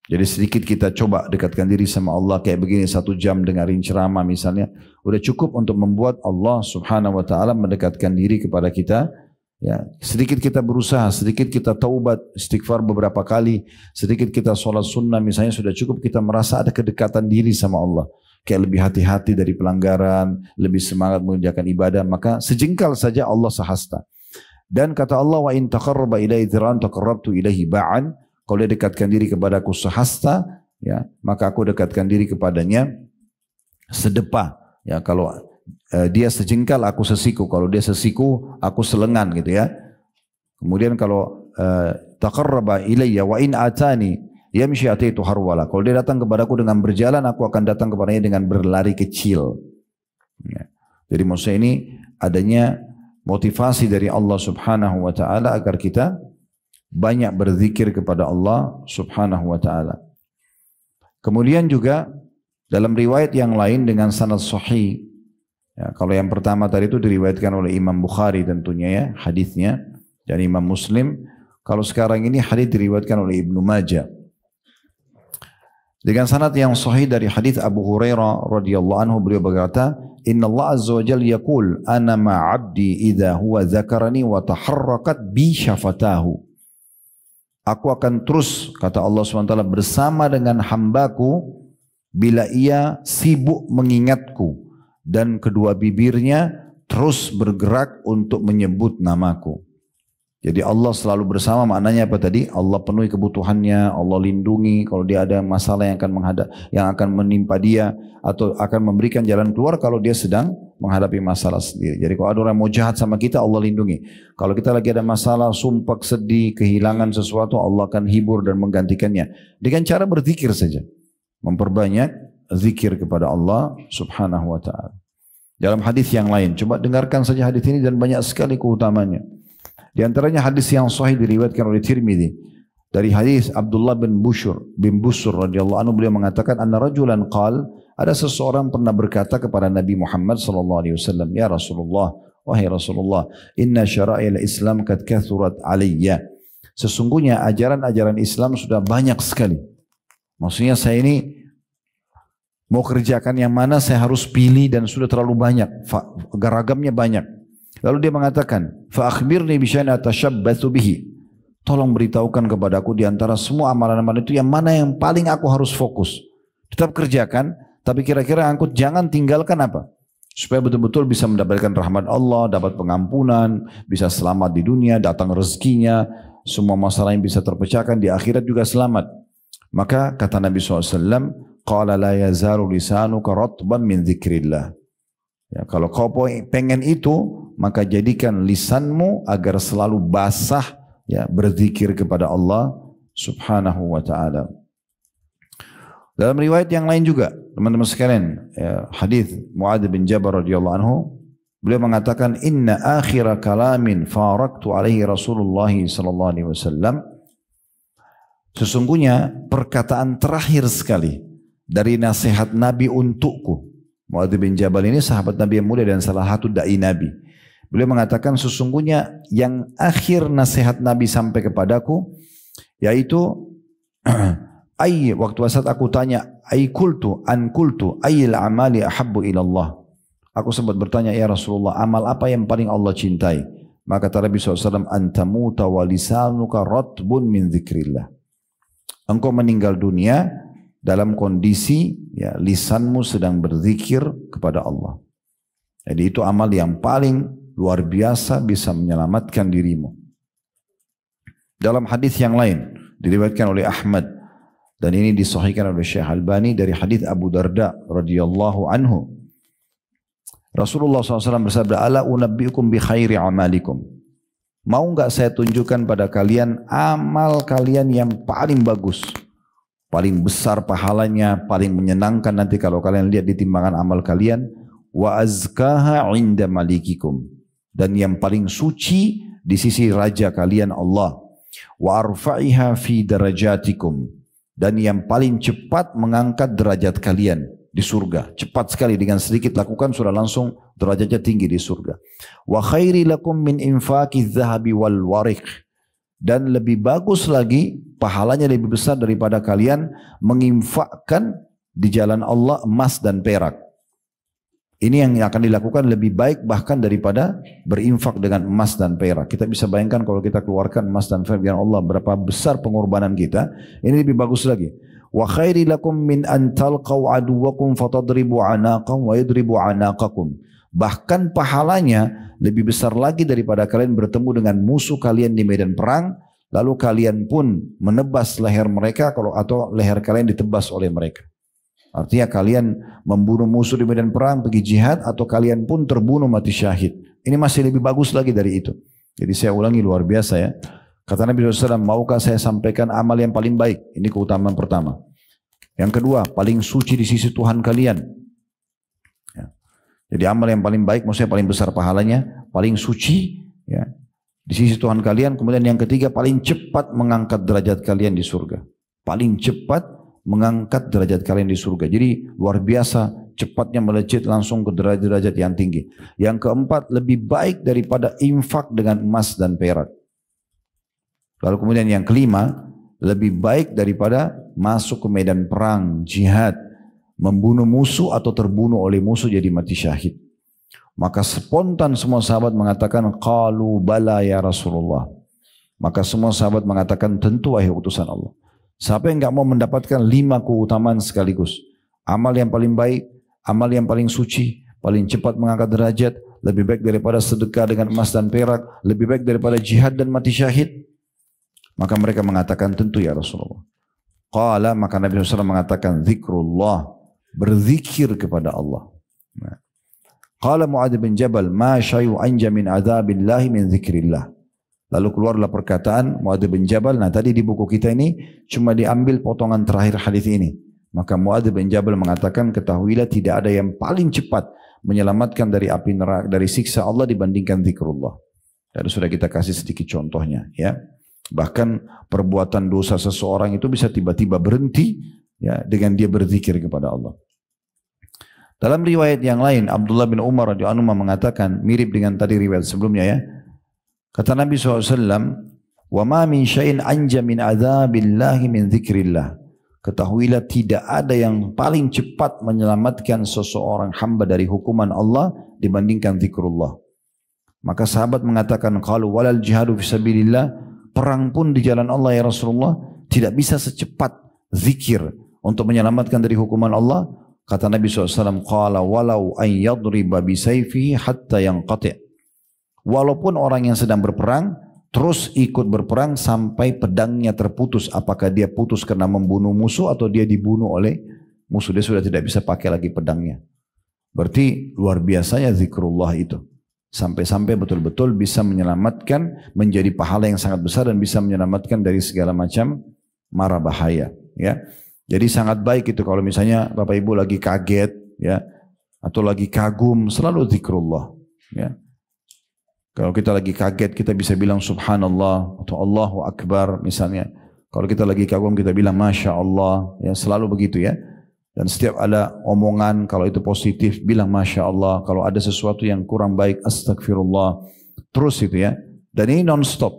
Jadi sedikit kita coba dekatkan diri sama Allah kayak begini 1 jam dengerin ceramah misalnya, udah cukup untuk membuat Allah Subhanahu wa taala mendekatkan diri kepada kita. Ya, sedikit kita berusaha, sedikit kita taubat, istighfar beberapa kali, sedikit kita sholat sunnah misalnya, sudah cukup kita merasa ada kedekatan diri sama Allah. Kayak lebih hati-hati dari pelanggaran, lebih semangat mengerjakan ibadah, maka sejengkal saja Allah sehasta. Dan kata Allah, wa in taqarraba ilaihi dhira'an taqarrabtu ilaihi ba'an. Kalau dia dekatkan diri kepadaku sehasta, ya, maka aku dekatkan diri kepadanya sedepa. Ya, kalau dia sejengkal, aku sesiku. Kalau dia sesiku, aku selengan gitu ya. Kemudian kalau taqarraba ilayya wa in atani yamshi ataitu harwala. Kalau dia datang kepadaku dengan berjalan, aku akan datang kepadanya dengan berlari kecil. Ya. Jadi maksudnya ini adanya motivasi dari Allah Subhanahu wa taala agar kita banyak berzikir kepada Allah Subhanahu wa taala. Kemudian juga dalam riwayat yang lain dengan sanad sahih. Ya, kalau yang pertama tadi itu diriwayatkan oleh Imam Bukhari tentunya ya hadisnya, dan Imam Muslim. Kalau sekarang ini hadis diriwayatkan oleh Ibnu Majah. Dengan sanad yang sahih dari hadis Abu Hurairah radhiyallahu anhu, beliau berkata, "Inna Allah azza wa jalla yaqul ana ma 'abdi idza huwa dzakarani wa taharrakat bi syafatahu." Aku akan terus, kata Allah SWT, bersama dengan hambaku bila ia sibuk mengingatku dan kedua bibirnya terus bergerak untuk menyebut namaku. Jadi Allah selalu bersama, maknanya apa tadi? Allah penuhi kebutuhannya, Allah lindungi kalau dia ada masalah yang akan menimpa dia, atau akan memberikan jalan keluar kalau dia sedang menghadapi masalah sendiri. Jadi kalau ada orang mau jahat sama kita, Allah lindungi. Kalau kita lagi ada masalah, sumpah, sedih, kehilangan sesuatu, Allah akan hibur dan menggantikannya dengan cara berzikir saja. Memperbanyak zikir kepada Allah Subhanahu wa taala. Dalam hadis yang lain, coba dengarkan saja hadis ini dan banyak sekali keutamanya. Di antaranya hadis yang sahih diriwayatkan oleh Tirmidzi dari hadis Abdullah bin Busur radhiyallahu anhu, beliau mengatakan anna rajulan qal, ada seseorang pernah berkata kepada Nabi Muhammad sallallahu alaihi wasallam, ya Rasulullah, wahai Rasulullah, inna syara'il Islam qad kathurat alayya. Sesungguhnya ajaran-ajaran Islam sudah banyak sekali. Maksudnya saya ini mau kerjakan yang mana saya harus pilih dan sudah terlalu banyak, ragamnya banyak. Lalu dia mengatakan, fa akhbirni bi syai'in atashabbatsu bihi. Tolong beritahukan kepadaku di antara semua amalan-amalan itu yang mana yang paling aku harus fokus. Tetap kerjakan, tapi kira-kira aku jangan tinggalkan apa? Supaya betul-betul bisa mendapatkan rahmat Allah, dapat pengampunan, bisa selamat di dunia, datang rezekinya, semua masalah yang bisa terpecahkan di akhirat juga selamat. Maka kata Nabi SAW, qala la yazalu lisanuka ratban min dzikrillah. Ya, kalau kau pengen itu, maka jadikan lisanmu agar selalu basah, ya, berzikir kepada Allah Subhanahu wa taala. Dalam riwayat yang lain juga, teman-teman sekalian, ya, hadis Muadz bin Jabal radhiyallahu anhu, beliau mengatakan, inna akhira kalamin faraktu alaihi Rasulullah sallallahu alaihi wasallam. Sesungguhnya perkataan terakhir sekali dari nasihat Nabi untukku. Muadz bin Jabal ini sahabat Nabi yang mulia dan salah satu dai Nabi. Beliau mengatakan sesungguhnya yang akhir nasihat Nabi sampai kepadaku yaitu waktu saat aku tanya kultu ayyil amali ahabbu ila Allah. Aku sempat bertanya, ya Rasulullah, amal apa yang paling Allah cintai? Maka kata Nabi SAW, antamuta wa lisanuka ratbun min dzikrillah. Engkau meninggal dunia dalam kondisi, ya, lisanmu sedang berzikir kepada Allah. Jadi itu amal yang paling luar biasa bisa menyelamatkan dirimu. Dalam hadis yang lain diriwayatkan oleh Ahmad dan ini disahihkan oleh Syekh Albani dari hadis Abu Darda radhiyallahu anhu. Rasulullah SAW bersabda, ala unabbiukum bi khairi amalikum. Mau enggak saya tunjukkan pada kalian amal kalian yang paling bagus, paling besar pahalanya, paling menyenangkan nanti kalau kalian lihat di timbangan amal kalian, wa azkaha inda malikikum, dan yang paling suci di sisi raja kalian Allah. wa arfa'iha fi darajatikum, dan yang paling cepat mengangkat derajat kalian di surga. Cepat sekali, dengan sedikit lakukan sudah langsung derajatnya tinggi di surga. Wa khairi lakum min infaqi dzahabi wal wariq, dan lebih bagus lagi, pahalanya lebih besar daripada kalian menginfakkan di jalan Allah emas dan perak. Ini yang akan dilakukan lebih baik bahkan daripada berinfak dengan emas dan perak. Kita bisa bayangkan kalau kita keluarkan emas dan perak dengan Allah, berapa besar pengorbanan kita. Ini lebih bagus lagi. Wa khairi lakum min an talqaw aduwakum fatadribu anaqam wa yadribu anaqakum. Bahkan pahalanya lebih besar lagi daripada kalian bertemu dengan musuh kalian di medan perang, lalu kalian pun menebas leher mereka atau leher kalian ditebas oleh mereka. Artinya kalian membunuh musuh di medan perang, pergi jihad, atau kalian pun terbunuh mati syahid. Ini masih lebih bagus lagi dari itu. Jadi saya ulangi, luar biasa ya. Kata Nabi SAW, maukah saya sampaikan amal yang paling baik? Ini keutamaan pertama. Yang kedua, paling suci di sisi Tuhan kalian. Ya. Jadi amal yang paling baik, maksudnya paling besar pahalanya, paling suci ya, di sisi Tuhan kalian. Kemudian yang ketiga, paling cepat mengangkat derajat kalian di surga. Paling cepat mengangkat derajat kalian di surga. Jadi luar biasa cepatnya melejit langsung ke derajat-derajat yang tinggi. Yang keempat, lebih baik daripada infak dengan emas dan perak. Lalu kemudian yang kelima, lebih baik daripada masuk ke medan perang, jihad, membunuh musuh atau terbunuh oleh musuh jadi mati syahid. Maka spontan semua sahabat mengatakan, qalu bala ya Rasulullah. Maka semua sahabat mengatakan, tentu wahai utusan Allah. Siapa yang enggak mau mendapatkan 5 keutamaan sekaligus? Amal yang paling baik, amal yang paling suci, paling cepat mengangkat derajat, lebih baik daripada sedekah dengan emas dan perak, lebih baik daripada jihad dan mati syahid. Maka mereka mengatakan, tentu ya Rasulullah. Qala, maka Nabi SAW mengatakan, zikrullah, berzikir kepada Allah. Qala Mu'adz bin Jabal, ma syai'u anja min adzabillahi min zikrillah. Lalu keluarlah perkataan Mu'adz bin Jabal. Nah tadi di buku kita ini cuma diambil potongan terakhir hadis ini. Maka Mu'adz bin Jabal mengatakan, ketahuilah tidak ada yang paling cepat menyelamatkan dari api neraka, dari siksa Allah dibandingkan zikrullah. Dan sudah kita kasih sedikit contohnya ya. Bahkan perbuatan dosa seseorang itu bisa tiba-tiba berhenti ya dengan dia berzikir kepada Allah. Dalam riwayat yang lain, Abdullah bin Umar radhiyallahu anhu mengatakan, mirip dengan tadi riwayat sebelumnya ya. Kata Nabi SAW, wa ma min syai'in anja min adzabillahi min zikrillah. Ketahuilah tidak ada yang paling cepat menyelamatkan seseorang hamba dari hukuman Allah dibandingkan zikrullah. Maka sahabat mengatakan, qalu walal jihadu fisabilillah, perang pun di jalan Allah ya Rasulullah tidak bisa secepat zikir untuk menyelamatkan dari hukuman Allah. Kata Nabi SAW, qala walau an yadriba bisayfihi hatta yanqati'. Walaupun orang yang sedang berperang terus ikut berperang sampai pedangnya terputus, apakah dia putus karena membunuh musuh atau dia dibunuh oleh musuh, dia sudah tidak bisa pakai lagi pedangnya. Berarti luar biasanya zikrullah itu, sampai-sampai betul-betul bisa menyelamatkan, menjadi pahala yang sangat besar dan bisa menyelamatkan dari segala macam mara bahaya ya. Jadi sangat baik itu kalau misalnya Bapak Ibu lagi kaget ya, atau lagi kagum, selalu zikrullah ya. Kalau kita lagi kaget, kita bisa bilang subhanallah atau Allahu Akbar misalnya. Kalau kita lagi kagum, kita bilang Masya Allah. Ya, selalu begitu ya. Dan setiap ada omongan, kalau itu positif, bilang Masya Allah. Kalau ada sesuatu yang kurang baik, astagfirullah. Terus itu ya. Dan ini non-stop.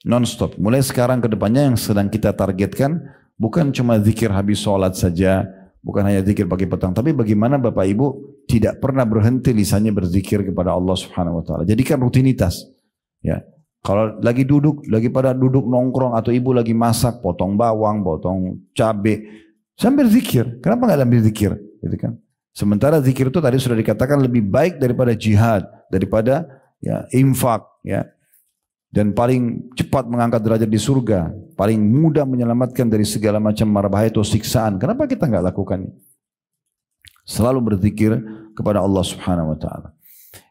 Non-stop. Mulai sekarang ke depannya yang sedang kita targetkan, bukan cuma zikir habis sholat saja, bukan hanya zikir pagi petang, tapi bagaimana Bapak Ibu tidak pernah berhenti lisannya berzikir kepada Allah Subhanahu wa taala. Jadikan rutinitas. Ya. Kalau lagi pada duduk nongkrong atau ibu lagi masak, potong bawang, potong cabe, sambil zikir. Kenapa enggak sambil zikir? Gitu kan. Sementara zikir itu tadi sudah dikatakan lebih baik daripada jihad, daripada ya infak, ya. Dan paling cepat mengangkat derajat di surga, paling mudah menyelamatkan dari segala macam mara bahaya atau siksaan. Kenapa kita enggak lakukan? Selalu berzikir kepada Allah Subhanahu wa taala.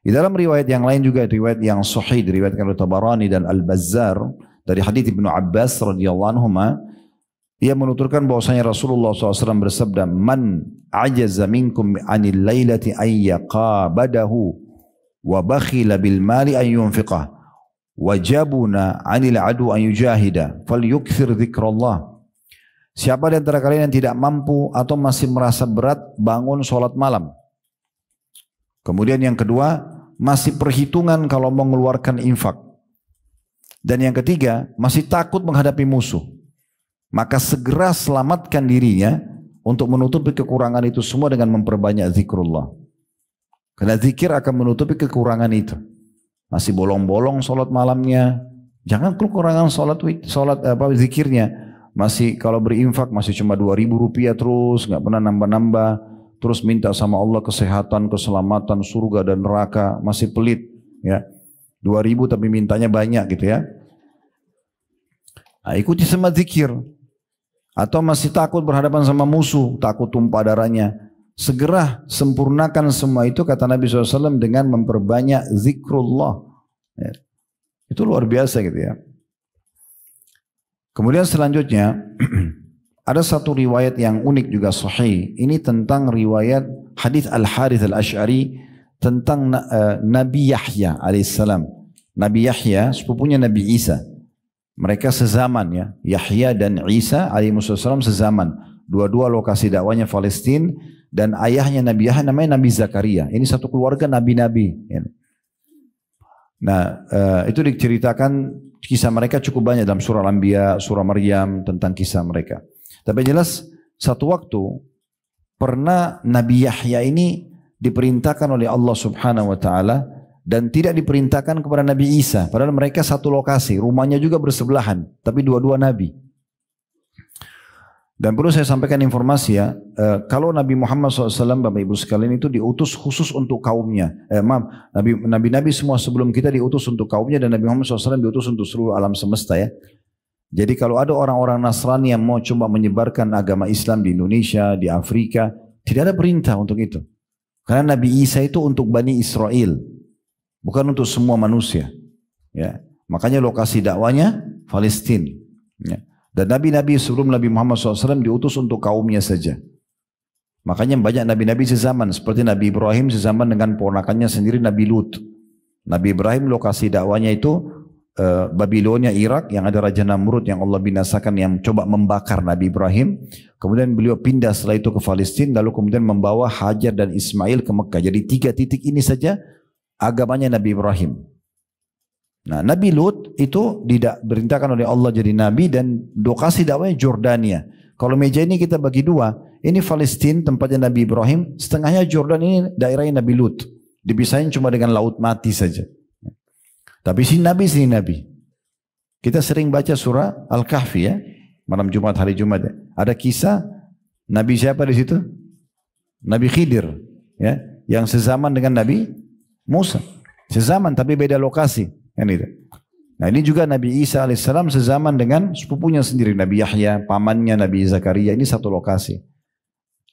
Di dalam riwayat yang lain juga, riwayat yang sahih diriwayatkan oleh Tabarani dan Al-Bazzar dari hadits Ibnu Abbas radhiyallahu anhuma, ia menuturkan bahwasanya Rasulullah SAW bersabda, "Man ajaza minkum 'anil lailati ay yaqabadahu wa bakhila bil mali ay yunfiqah." wajabuna 'anil adu an yujahida falyukthir dzikrallah. Siapa di antara kalian yang tidak mampu atau masih merasa berat bangun sholat malam. Kemudian yang kedua, masih perhitungan kalau mau mengeluarkan infak. Dan yang ketiga, masih takut menghadapi musuh. Maka segera selamatkan dirinya untuk menutupi kekurangan itu semua dengan memperbanyak zikrullah. Karena zikir akan menutupi kekurangan itu. Masih bolong-bolong sholat malamnya, jangan kekurangan zikirnya. Masih kalau berinfak masih cuma 2.000 rupiah terus, nggak pernah nambah-nambah, terus minta sama Allah kesehatan, keselamatan, surga dan neraka, masih pelit, ya. 2.000 tapi mintanya banyak gitu ya. Nah, ikuti sama zikir. Atau masih takut berhadapan sama musuh, takut tumpah darahnya. Segera sempurnakan semua itu kata Nabi SAW dengan memperbanyak zikrullah. Ya. Itu luar biasa gitu ya. Kemudian selanjutnya ada satu riwayat yang unik juga sahih. Ini tentang riwayat hadis Al-Harith Al-Ash'ari tentang Nabi Yahya alaihissalam. Nabi Yahya sepupunya Nabi Isa. Mereka sezaman ya. Yahya dan Isa alaihissalam sezaman. Dua-dua lokasi dakwanya Palestina dan ayahnya Nabi Yahya namanya Nabi Zakaria. Ini satu keluarga nabi-nabi. Ya. Nah, itu diceritakan kisah mereka cukup banyak dalam surah Al-Anbiya, surah Maryam tentang kisah mereka. Tapi jelas satu waktu pernah Nabi Yahya ini diperintahkan oleh Allah Subhanahu wa taala dan tidak diperintahkan kepada Nabi Isa. Padahal mereka satu lokasi, rumahnya juga bersebelahan, tapi dua-dua nabi. Dan perlu saya sampaikan informasi ya, kalau Nabi Muhammad SAW, Bapak Ibu sekalian itu diutus khusus untuk kaumnya. Nabi-nabi semua sebelum kita diutus untuk kaumnya dan Nabi Muhammad SAW diutus untuk seluruh alam semesta ya. Jadi kalau ada orang-orang Nasrani yang mau coba menyebarkan agama Islam di Indonesia, di Afrika, tidak ada perintah untuk itu. Karena Nabi Isa itu untuk Bani Israel, bukan untuk semua manusia. Ya. Makanya lokasi dakwanya Palestina. Ya. Dan nabi-nabi sebelum Nabi Muhammad SAW diutus untuk kaumnya saja. Makanya banyak nabi-nabi sezaman. Seperti Nabi Ibrahim sezaman dengan ponakannya sendiri Nabi Lut. Nabi Ibrahim lokasi dakwanya itu Babilonia, Irak, yang ada Raja Namrud yang Allah binasakan yang coba membakar Nabi Ibrahim. Kemudian beliau pindah setelah itu ke Palestina. Lalu kemudian membawa Hajar dan Ismail ke Mekah. Jadi 3 titik ini saja agamanya Nabi Ibrahim. Nah, Nabi Lut itu tidak diperintahkan oleh Allah jadi nabi dan lokasi dakwahnya Jordania. Kalau meja ini kita bagi dua, ini Palestina tempatnya Nabi Ibrahim, setengahnya Jordan ini daerahnya Nabi Lut. Dipisahin cuma dengan laut mati saja. Tapi sini Nabi. Kita sering baca surah Al-Kahfi ya, malam Jumat, hari Jumat ya. Ada kisah Nabi siapa di situ? Nabi Khidir ya, yang sezaman dengan Nabi Musa. Sezaman tapi beda lokasi. Kan itu. Nah ini juga Nabi Isa alaihissalam sezaman dengan sepupunya sendiri Nabi Yahya, pamannya Nabi Zakaria, ini satu lokasi.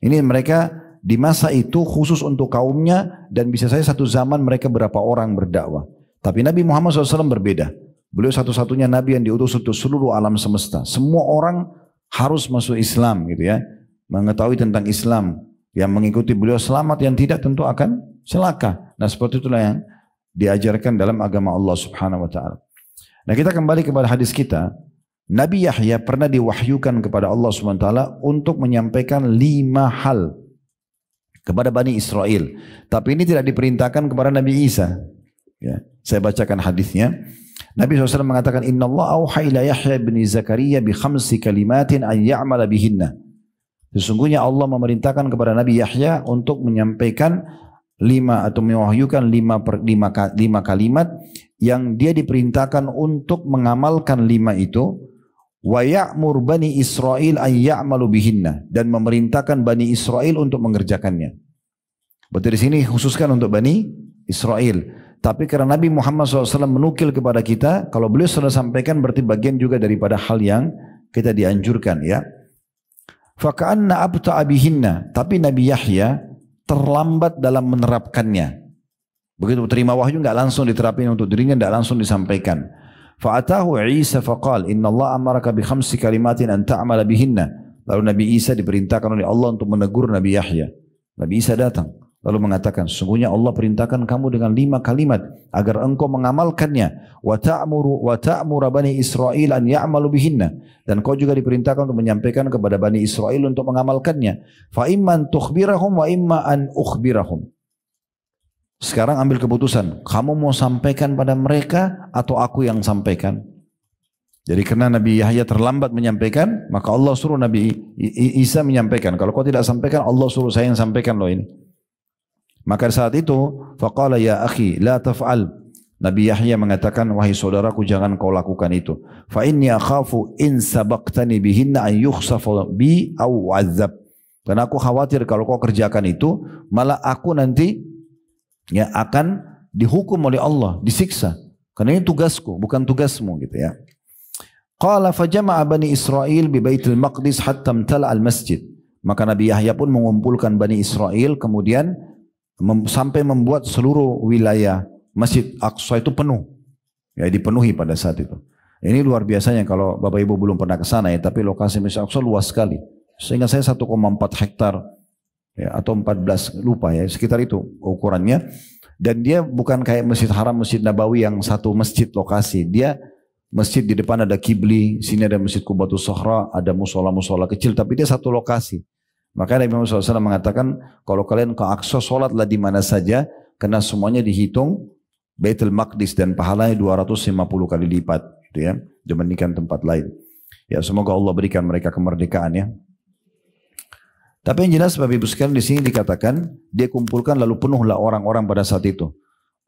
Ini mereka di masa itu khusus untuk kaumnya dan bisa saja satu zaman mereka berapa orang berdakwah. Tapi Nabi Muhammad SAW berbeda. Beliau satu-satunya Nabi yang diutus untuk seluruh alam semesta. Semua orang harus masuk Islam gitu ya, mengetahui tentang Islam. Yang mengikuti beliau selamat, yang tidak tentu akan celaka. Nah seperti itulah yang diajarkan dalam agama Allah Subhanahu wa taala. Nah, kita kembali kepada hadis kita. Nabi Yahya pernah diwahyukan kepada Allah Subhanahu wa taala untuk menyampaikan 5 hal kepada Bani Israel. Tapi ini tidak diperintahkan kepada Nabi Isa. Ya, saya bacakan hadisnya. Nabi SAW mengatakan, Inna Allah auha ila Yahya bin Zakaria bi 5 kalimatin an ya'mala bihinna. Sesungguhnya Allah memerintahkan kepada Nabi Yahya untuk menyampaikan 5 atau mewahyukan 5 kalimat yang dia diperintahkan untuk mengamalkan 5 itu. Wa ya'mur Bani Israel an ya'malu bihinna, dan memerintahkan Bani Israel untuk mengerjakannya. Berarti di sini khususkan untuk Bani Israel. Tapi karena Nabi Muhammad SAW menukil kepada kita, kalau beliau sudah sampaikan berarti bagian juga daripada hal yang kita dianjurkan ya. Faka'anna abta'a bihinna, tapi Nabi Yahya terlambat dalam menerapkannya. Begitu terima wahyu enggak langsung diterapin untuk dirinya, enggak langsung disampaikan. Fa'atahu Isa faqal inna Allah amaraka bi 5 kalimatin an ta'mala bihinna. Lalu Nabi Isa diperintahkan oleh Allah untuk menegur Nabi Yahya. Nabi Isa datang. Lalu mengatakan, sesungguhnya Allah perintahkan kamu dengan 5 kalimat agar engkau mengamalkannya. Wa ta'muru Bani Israil an ya'malu bihinna. Dan kau juga diperintahkan untuk menyampaikan kepada Bani Israel untuk mengamalkannya. Fa imman tukhbirahum wa imma an ukhbirahum. Sekarang ambil keputusan, kamu mau sampaikan pada mereka atau aku yang sampaikan? Jadi karena Nabi Yahya terlambat menyampaikan, maka Allah suruh Nabi Isa menyampaikan. Kalau kau tidak sampaikan, Allah suruh saya yang sampaikan loh ini. Maka saat itu, faqala ya akhi la taf'al. Nabi Yahya mengatakan, wahai saudaraku jangan kau lakukan itu. Fa inni akhafu in sabaqtani bihinna an yukhsafa bi aw azab. Karena aku khawatir kalau kau kerjakan itu, malah aku nanti ya akan dihukum oleh Allah, disiksa. Karena ini tugasku, bukan tugasmu gitu ya. Qala fajama'a Bani Israil bi Baitul Maqdis hatta imtala al-masjid. Maka Nabi Yahya pun mengumpulkan Bani Israel kemudian sampai membuat seluruh wilayah Masjid Aqsa itu penuh. Ya, dipenuhi pada saat itu. Ini luar biasanya kalau Bapak Ibu belum pernah ke sana ya, tapi lokasi Masjid Aqsa luas sekali. Sehingga saya 1,4 hektar ya, atau 14 lupa ya, sekitar itu ukurannya. Dan dia bukan kayak Masjid Haram, Masjid Nabawi yang satu masjid lokasi. Dia masjid di depan ada kibli, sini ada Masjid Qubatus Sohra, ada musola-musola kecil, tapi dia satu lokasi. Maka Nabi Muhammad SAW mengatakan, kalau kalian ke Aqsa, sholatlah di mana saja, karena semuanya dihitung Baitul Maqdis dan pahalanya 250 kali lipat, gitu ya, dibandingkan tempat lain. Ya, semoga Allah berikan mereka kemerdekaan ya. Tapi yang jelas Bapak Ibu sekalian di sini dikatakan, dia kumpulkan lalu penuhlah orang-orang pada saat itu.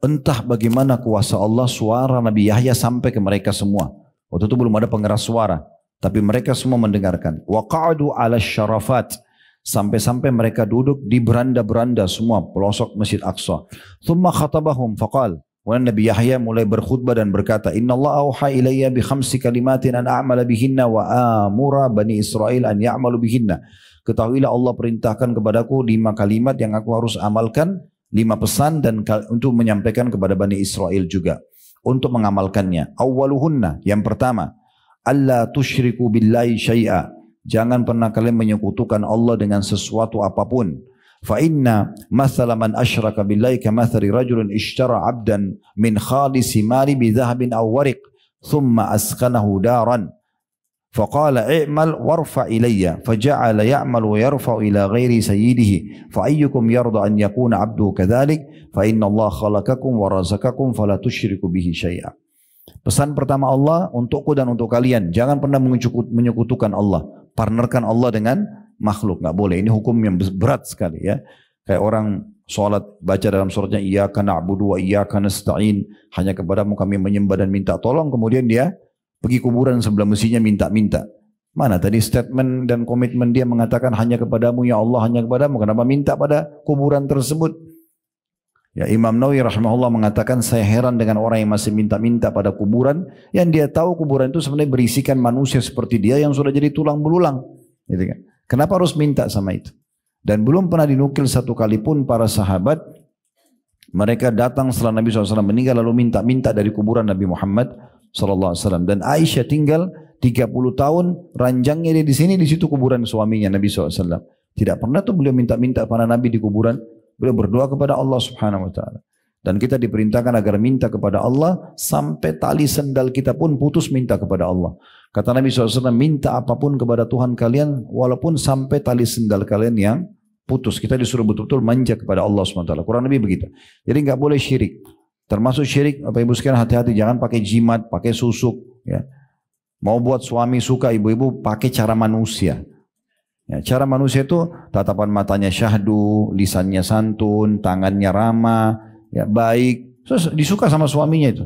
Entah bagaimana kuasa Allah, suara Nabi Yahya sampai ke mereka semua. Waktu itu belum ada pengeras suara, tapi mereka semua mendengarkan. Wa qa'adu 'ala syarafat. Sampai-sampai mereka duduk di beranda-beranda semua pelosok Masjid Aqsa. Thumma khatabahum faqal. Kemudian Nabi Yahya mulai berkhutbah dan berkata, Inna Allah auha ilayya bi 5 kalimatin an a'mala bihinna wa amura Bani Israel an ya'malu bihinna. Ketahuilah Allah perintahkan kepadaku 5 kalimat yang aku harus amalkan, 5 pesan dan untuk menyampaikan kepada Bani Israel juga. Untuk mengamalkannya. Awwaluhunna, yang pertama, alla tusyriku billahi syai'a. Jangan pernah kalian menyekutukan Allah dengan sesuatu apapun. Fa inna mathala man asyraka billahi kamathali rajulin ishtara 'abdan min khalisi mali bi dhahabin aw wariq thumma askanahu daran. Faqala i'mal warfa ilayya faja'ala ya'mal wa yarfa'u ila ghairi sayyidihi fa ayyukum yarda an yakuna 'abduhu kadzalik fa inna Allah khalaqakum wa razaqakum fala tusyriku bihi syai'a. Pesan pertama Allah untukku dan untuk kalian, jangan pernah menyekutukan Allah, partnerkan Allah dengan makhluk, nggak boleh. Ini hukum yang berat sekali ya. Kayak orang sholat baca dalam suratnya iyyaka na'budu wa iyyaka nasta'in, hanya kepadamu kami menyembah dan minta tolong, kemudian dia pergi kuburan sebelah mestinya minta-minta. Mana tadi statement dan komitmen dia mengatakan hanya kepadamu ya Allah, hanya kepadamu, kenapa minta pada kuburan tersebut? Ya, Imam Nawawi rahimahullah mengatakan, saya heran dengan orang yang masih minta-minta pada kuburan, yang dia tahu kuburan itu sebenarnya berisikan manusia seperti dia yang sudah jadi tulang belulang. Gitu kan? Kenapa harus minta sama itu? Dan belum pernah dinukil satu kali pun para sahabat mereka datang setelah Nabi SAW meninggal lalu minta-minta dari kuburan Nabi Muhammad SAW. Dan Aisyah tinggal 30 tahun, ranjangnya dia di sini, di situ kuburan suaminya Nabi SAW. Tidak pernah tuh beliau minta-minta pada Nabi di kuburan. Beliau berdoa kepada Allah Subhanahu wa taala. Dan kita diperintahkan agar minta kepada Allah sampai tali sendal kita pun putus minta kepada Allah. Kata Nabi SAW, minta apapun kepada Tuhan kalian walaupun sampai tali sendal kalian yang putus. Kita disuruh betul-betul manja kepada Allah Subhanahu wa taala. Kurang lebih begitu. Jadi enggak boleh syirik. Termasuk syirik, Bapak Ibu sekalian hati-hati, jangan pakai jimat, pakai susuk ya. Mau buat suami suka, ibu-ibu pakai cara manusia. Ya, cara manusia itu tatapan matanya syahdu, lisannya santun, tangannya ramah, ya baik, disuka sama suaminya itu.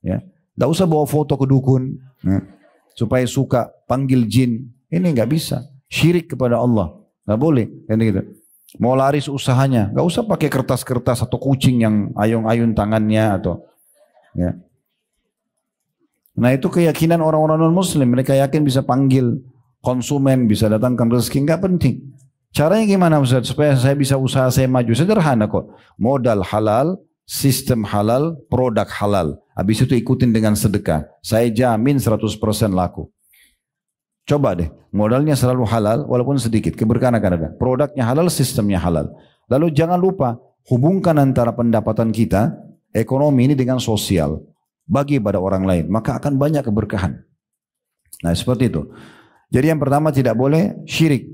Ya, tidak usah bawa foto ke dukun, ya, supaya suka, panggil jin, ini nggak bisa. Syirik kepada Allah, nggak boleh. Kan gitu. Mau laris usahanya, nggak usah pakai kertas-kertas atau kucing yang ayun-ayun tangannya atau, ya. Nah itu keyakinan orang-orang non-Muslim, mereka yakin bisa panggil konsumen, bisa datangkan rezeki, nggak penting. Caranya gimana Ustaz? Supaya saya bisa usaha saya maju. Sederhana kok. Modal halal, sistem halal, produk halal. Habis itu ikutin dengan sedekah. Saya jamin 100% laku. Coba deh, modalnya selalu halal walaupun sedikit. Keberkahan akan ada. Produknya halal, sistemnya halal. Lalu jangan lupa hubungkan antara pendapatan kita, ekonomi ini dengan sosial. Bagi pada orang lain, maka akan banyak keberkahan. Nah seperti itu. Jadi yang pertama tidak boleh syirik.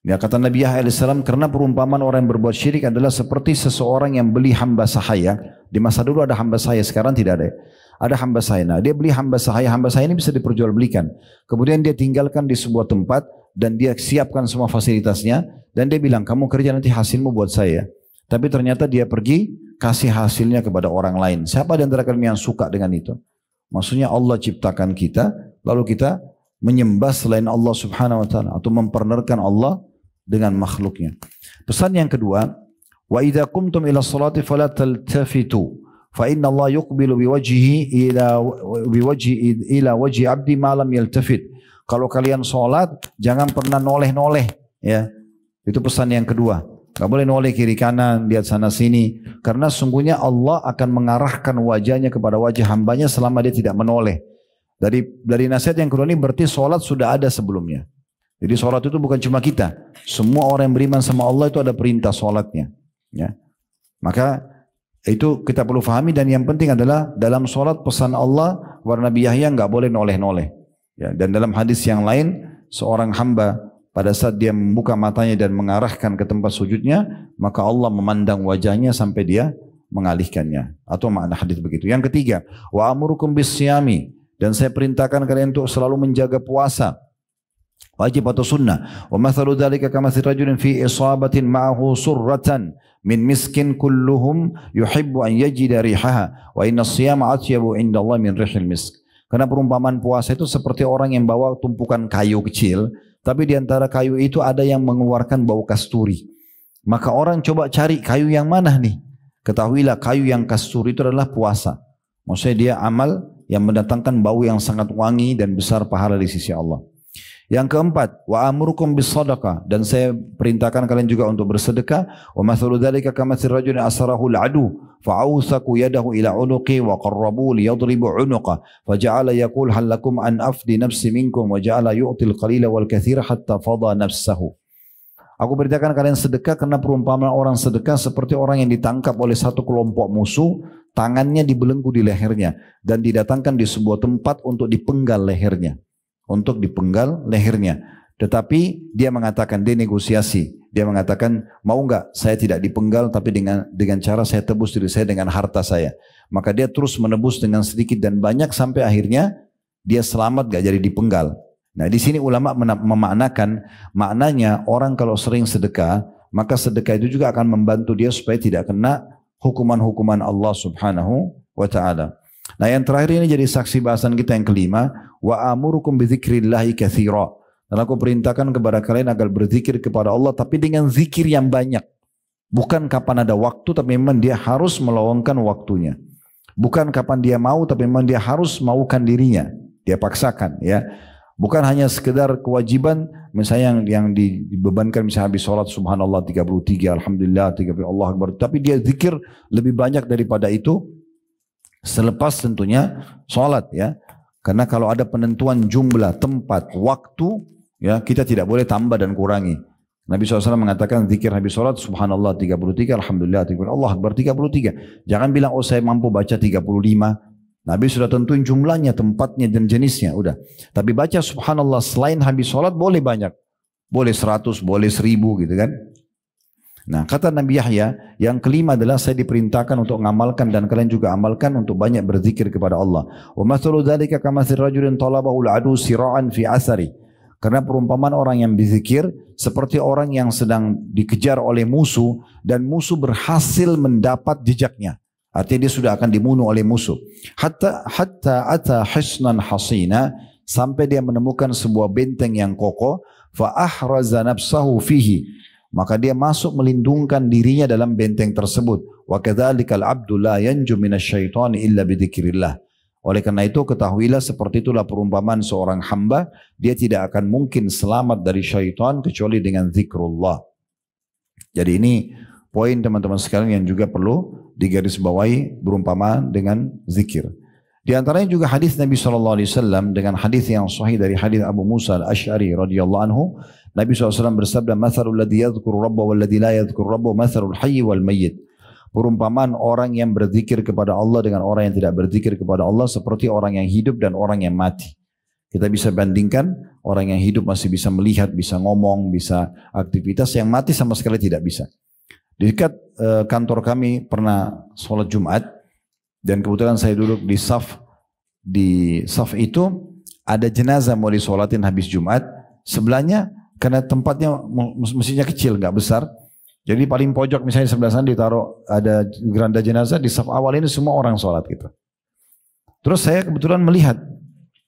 Ya kata Nabi Yahya alaihissalam, karena perumpamaan orang yang berbuat syirik adalah seperti seseorang yang beli hamba sahaya. Di masa dulu ada hamba sahaya, sekarang tidak ada. Ada hamba sahaya. Nah, dia beli hamba sahaya ini bisa diperjualbelikan. Kemudian dia tinggalkan di sebuah tempat dan dia siapkan semua fasilitasnya dan dia bilang, kamu kerja nanti hasilmu buat saya. Tapi ternyata dia pergi kasih hasilnya kepada orang lain. Siapa di antara kalian yang suka dengan itu? Maksudnya Allah ciptakan kita, lalu kita menyembah selain Allah subhanahu wa ta'ala atau mempartnerkan Allah dengan makhluknya. Pesan yang kedua, wa idza qumtum ila sholati fala taltafitu fa inna Allah yuqbilu biwajhihi ila wajhi 'abdi ma lam yaltafit. Kalau kalian salat jangan pernah noleh-noleh, ya. Itu pesan yang kedua. Enggak boleh noleh kiri kanan, lihat sana sini, karena sungguhnya Allah akan mengarahkan wajahnya kepada wajah hambanya selama dia tidak menoleh. Dari nasihat yang kedua ini berarti salat sudah ada sebelumnya. Jadi sholat itu bukan cuma kita. Semua orang yang beriman sama Allah itu ada perintah sholatnya. Ya. Maka itu kita perlu fahami dan yang penting adalah dalam sholat pesan Allah kepada Nabi Yahya nggak boleh noleh-noleh. Ya. Dan dalam hadis yang lain seorang hamba pada saat dia membuka matanya dan mengarahkan ke tempat sujudnya maka Allah memandang wajahnya sampai dia mengalihkannya. Atau makna hadis begitu. Yang ketiga, wa amurukum bisyami, dan saya perintahkan kalian untuk selalu menjaga puasa. Wajib atau sunnah. Wa mathalu dzalika kamathali rajulin fi isabatin ma'ahu surratan min miskin kulluhum yuhibbu an yajida rihaha wa inna as-siyama atyabu indallahi min rihil misk. Karena perumpamaan puasa itu seperti orang yang bawa tumpukan kayu kecil, tapi di antara kayu itu ada yang mengeluarkan bau kasturi. Maka orang coba cari kayu yang mana nih? Ketahuilah kayu yang kasturi itu adalah puasa. Maksudnya dia amal yang mendatangkan bau yang sangat wangi dan besar pahala di sisi Allah. Yang keempat, wa amurukum bis sadaqah, dan saya perintahkan kalian juga untuk bersedekah. Wa mathalu dzalika kamathali rajulin asarahu al-adu fa'awsaku yadahu ila unuqi wa qarrabu liyadribu unuqa faja'ala yaqul hal lakum an afdi nafsi minkum wa ja'ala yu'til qalila wal katsira hatta fadha nafsahu. Aku perintahkan kalian sedekah karena perumpamaan orang sedekah seperti orang yang ditangkap oleh satu kelompok musuh, tangannya dibelenggu di lehernya dan didatangkan di sebuah tempat untuk dipenggal lehernya. Tetapi dia mengatakan, dia negosiasi, dia mengatakan mau enggak saya tidak dipenggal tapi dengan cara saya tebus diri saya dengan harta saya. Maka dia terus menebus dengan sedikit dan banyak sampai akhirnya dia selamat gak jadi dipenggal. Nah di sini ulama memaknakan maknanya orang kalau sering sedekah maka sedekah itu juga akan membantu dia supaya tidak kena hukuman-hukuman Allah subhanahu wa ta'ala. Nah yang terakhir ini jadi saksi bahasan kita yang kelima, wa amurukum bidzikrillahi katsira. Dan aku perintahkan kepada kalian agar berzikir kepada Allah tapi dengan zikir yang banyak. Bukan kapan ada waktu tapi memang dia harus meluangkan waktunya. Bukan kapan dia mau tapi memang dia harus maukan dirinya. Dia paksakan ya. Bukan hanya sekedar kewajiban misalnya yang dibebankan misalnya habis sholat subhanallah 33, alhamdulillah 33, Allah akbar. Tapi dia zikir lebih banyak daripada itu. Selepas tentunya sholat ya. Karena kalau ada penentuan jumlah, tempat, waktu ya kita tidak boleh tambah dan kurangi. Nabi SAW mengatakan zikir habis sholat subhanallah 33, alhamdulillah 33, Allah akbar 33. Jangan bilang oh saya mampu baca 35. Nabi sudah tentuin jumlahnya, tempatnya dan jenisnya udah. Tapi baca subhanallah selain habis sholat boleh banyak. Boleh 100, boleh 1000 gitu kan. Nah kata Nabi Yahya yang kelima adalah saya diperintahkan untuk mengamalkan dan kalian juga amalkan untuk banyak berzikir kepada Allah. Wa mathalu dzalika kamathali rajulin talabahu al-adu sira'an fi athari. Karena perumpamaan orang yang berzikir seperti orang yang sedang dikejar oleh musuh dan musuh berhasil mendapat jejaknya. Artinya dia sudah akan dibunuh oleh musuh. Hatta ata hisnan hasina, sampai dia menemukan sebuah benteng yang kokoh. Fa ahraza nafsahu fihi, maka dia masuk melindungkan dirinya dalam benteng tersebut. Wa kadzalikal abdu la yanju minasyaitani illa bidzikrillah. Oleh karena itu ketahuilah seperti itulah perumpamaan seorang hamba, dia tidak akan mungkin selamat dari syaitan kecuali dengan zikrullah. Jadi ini poin teman-teman sekalian yang juga perlu digarisbawahi berumpamaan dengan zikir. Di antaranya juga hadis Nabi SAW dengan hadis yang sahih dari hadis Abu Musa al-Ash'ari radhiyallahu anhu. Nabi SAW bersabda, "Mathalul ladzi yadhkuru rabbahu wal ladzi la yadhkuru rabbahu mathalul hayy wal mayyit." Perumpamaan orang yang berzikir kepada Allah dengan orang yang tidak berzikir kepada Allah seperti orang yang hidup dan orang yang mati. Kita bisa bandingkan, orang yang hidup masih bisa melihat, bisa ngomong, bisa aktivitas, yang mati sama sekali tidak bisa. Di dekat kantor kami pernah sholat Jumat, dan kebetulan saya duduk di saf itu ada jenazah mau disolatin habis Jumat. Sebelahnya karena tempatnya mestinya kecil, nggak besar. Jadi paling pojok misalnya sebelah sana ditaruh ada geranda jenazah, di saf awal ini semua orang sholat gitu. Terus saya kebetulan melihat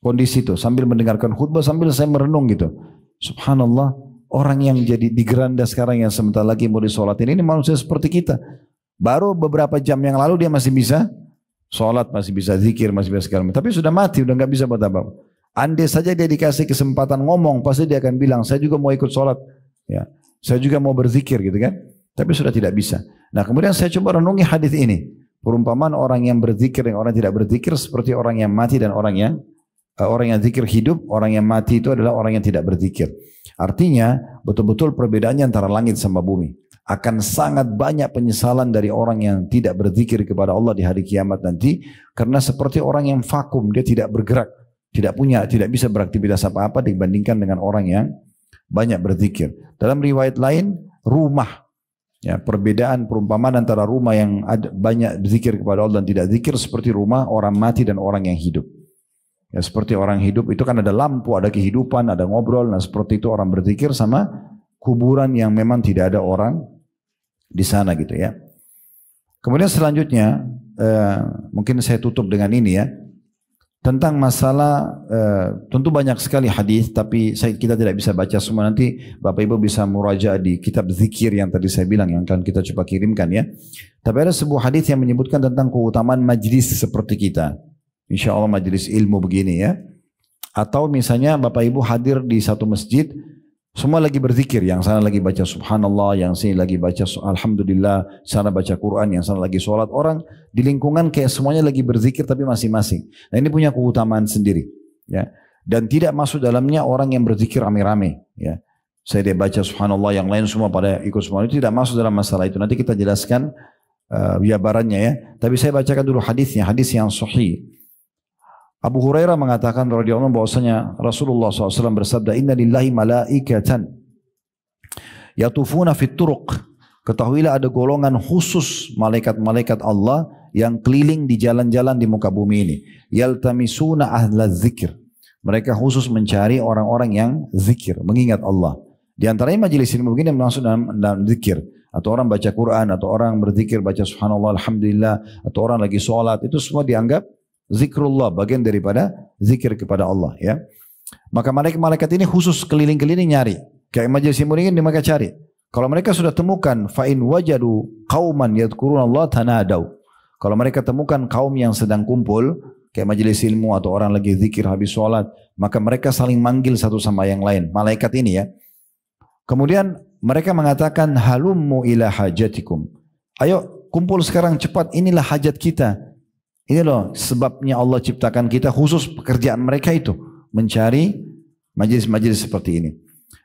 kondisi itu sambil mendengarkan khutbah, sambil saya merenung gitu. Subhanallah, orang yang jadi di geranda sekarang yang sebentar lagi mau disolatin ini manusia seperti kita. Baru beberapa jam yang lalu dia masih bisa sholat, masih bisa zikir, masih bisa segala macam. Tapi sudah mati, udah nggak bisa buat apa-apa. Andai saja dia dikasih kesempatan ngomong, pasti dia akan bilang, saya juga mau ikut sholat, ya, saya juga mau berzikir gitu kan. Tapi sudah tidak bisa. Nah kemudian saya coba renungi hadis ini. Perumpamaan orang yang berzikir dan orang yang tidak berzikir seperti orang yang mati dan orang yang zikir hidup. Orang yang mati itu adalah orang yang tidak berzikir. Artinya betul-betul perbedaannya antara langit sama bumi. Akan sangat banyak penyesalan dari orang yang tidak berzikir kepada Allah di hari kiamat nanti, karena seperti orang yang vakum, dia tidak bergerak, tidak bisa beraktivitas apa-apa dibandingkan dengan orang yang banyak berzikir. Dalam riwayat lain, rumah, ya, perbedaan perumpamaan antara rumah yang banyak berzikir kepada Allah dan tidak zikir seperti rumah orang mati dan orang yang hidup. Ya, seperti orang hidup itu kan ada lampu, ada kehidupan, ada ngobrol. Nah seperti itu orang berzikir sama kuburan yang memang tidak ada orang di sana gitu ya. Kemudian selanjutnya mungkin saya tutup dengan ini ya, tentang masalah tentu banyak sekali hadis, tapi kita tidak bisa baca semua. Nanti Bapak Ibu bisa murajaah di kitab zikir yang tadi saya bilang, yang akan kita coba kirimkan ya. Tapi ada sebuah hadis yang menyebutkan tentang keutamaan majlis seperti kita, insya Allah majlis ilmu begini ya. Atau misalnya Bapak Ibu hadir di satu masjid, semua lagi berzikir, yang sana lagi baca subhanallah, yang sini lagi baca alhamdulillah, sana baca Quran, yang sana lagi sholat. Orang di lingkungan kayak semuanya lagi berzikir tapi masing-masing. Nah ini punya keutamaan sendiri. Ya. Dan tidak masuk dalamnya orang yang berzikir rame-rame. Ya. Saya dia baca subhanallah, yang lain semua pada ikut semua, itu tidak masuk dalam masalah itu. Nanti kita jelaskan jabarannya ya. Tapi saya bacakan dulu hadisnya, hadis yang sahih. Abu Hurairah mengatakan radhiyallahu anhu bahwasanya Rasulullah SAW bersabda, Inna lillahi malaikatan yatufuna fit turuq. Ketahuilah ada golongan khusus malaikat-malaikat Allah yang keliling di jalan-jalan di muka bumi ini. Yaltamisuna ahla zikir. Mereka khusus mencari orang-orang yang zikir, mengingat Allah. Di antaranya majelis ilmu begini masuk dalam zikir. Atau orang baca Quran, atau orang berzikir, baca subhanallah, alhamdulillah, atau orang lagi sholat, itu semua dianggap zikrullah, bagian daripada zikir kepada Allah ya. Maka malaikat-malaikat ini khusus keliling-keliling nyari. Kayak majelis ilmu ini mereka cari. Kalau mereka sudah temukan fa in wajadu qauman yadhkurunallaha tanadau. Kalau mereka temukan kaum yang sedang kumpul kayak majelis ilmu atau orang lagi zikir habis sholat, maka mereka saling manggil satu sama yang lain. Malaikat ini ya. Kemudian mereka mengatakan halummu ila hajatikum. Ayo kumpul sekarang cepat, inilah hajat kita. Ini loh sebabnya Allah ciptakan kita, khusus pekerjaan mereka itu mencari majelis-majelis seperti ini.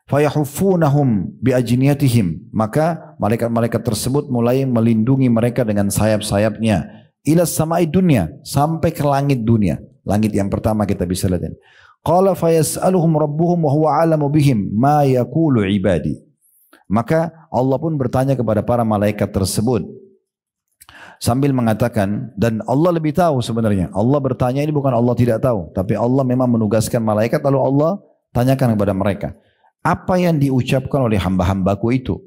Fayahuffunahum biajniyatihim, maka malaikat-malaikat tersebut mulai melindungi mereka dengan sayap-sayapnya ila samai dunia, sampai ke langit dunia. Langit yang pertama kita bisa lihat. Qala fayas'aluhum rabbuhum wa huwa a'lamu bihim ma yaqulu ibadi. Maka Allah pun bertanya kepada para malaikat tersebut sambil mengatakan, dan Allah lebih tahu sebenarnya. Allah bertanya ini bukan Allah tidak tahu, tapi Allah memang menugaskan malaikat, lalu Allah tanyakan kepada mereka, apa yang diucapkan oleh hamba-hambaku itu?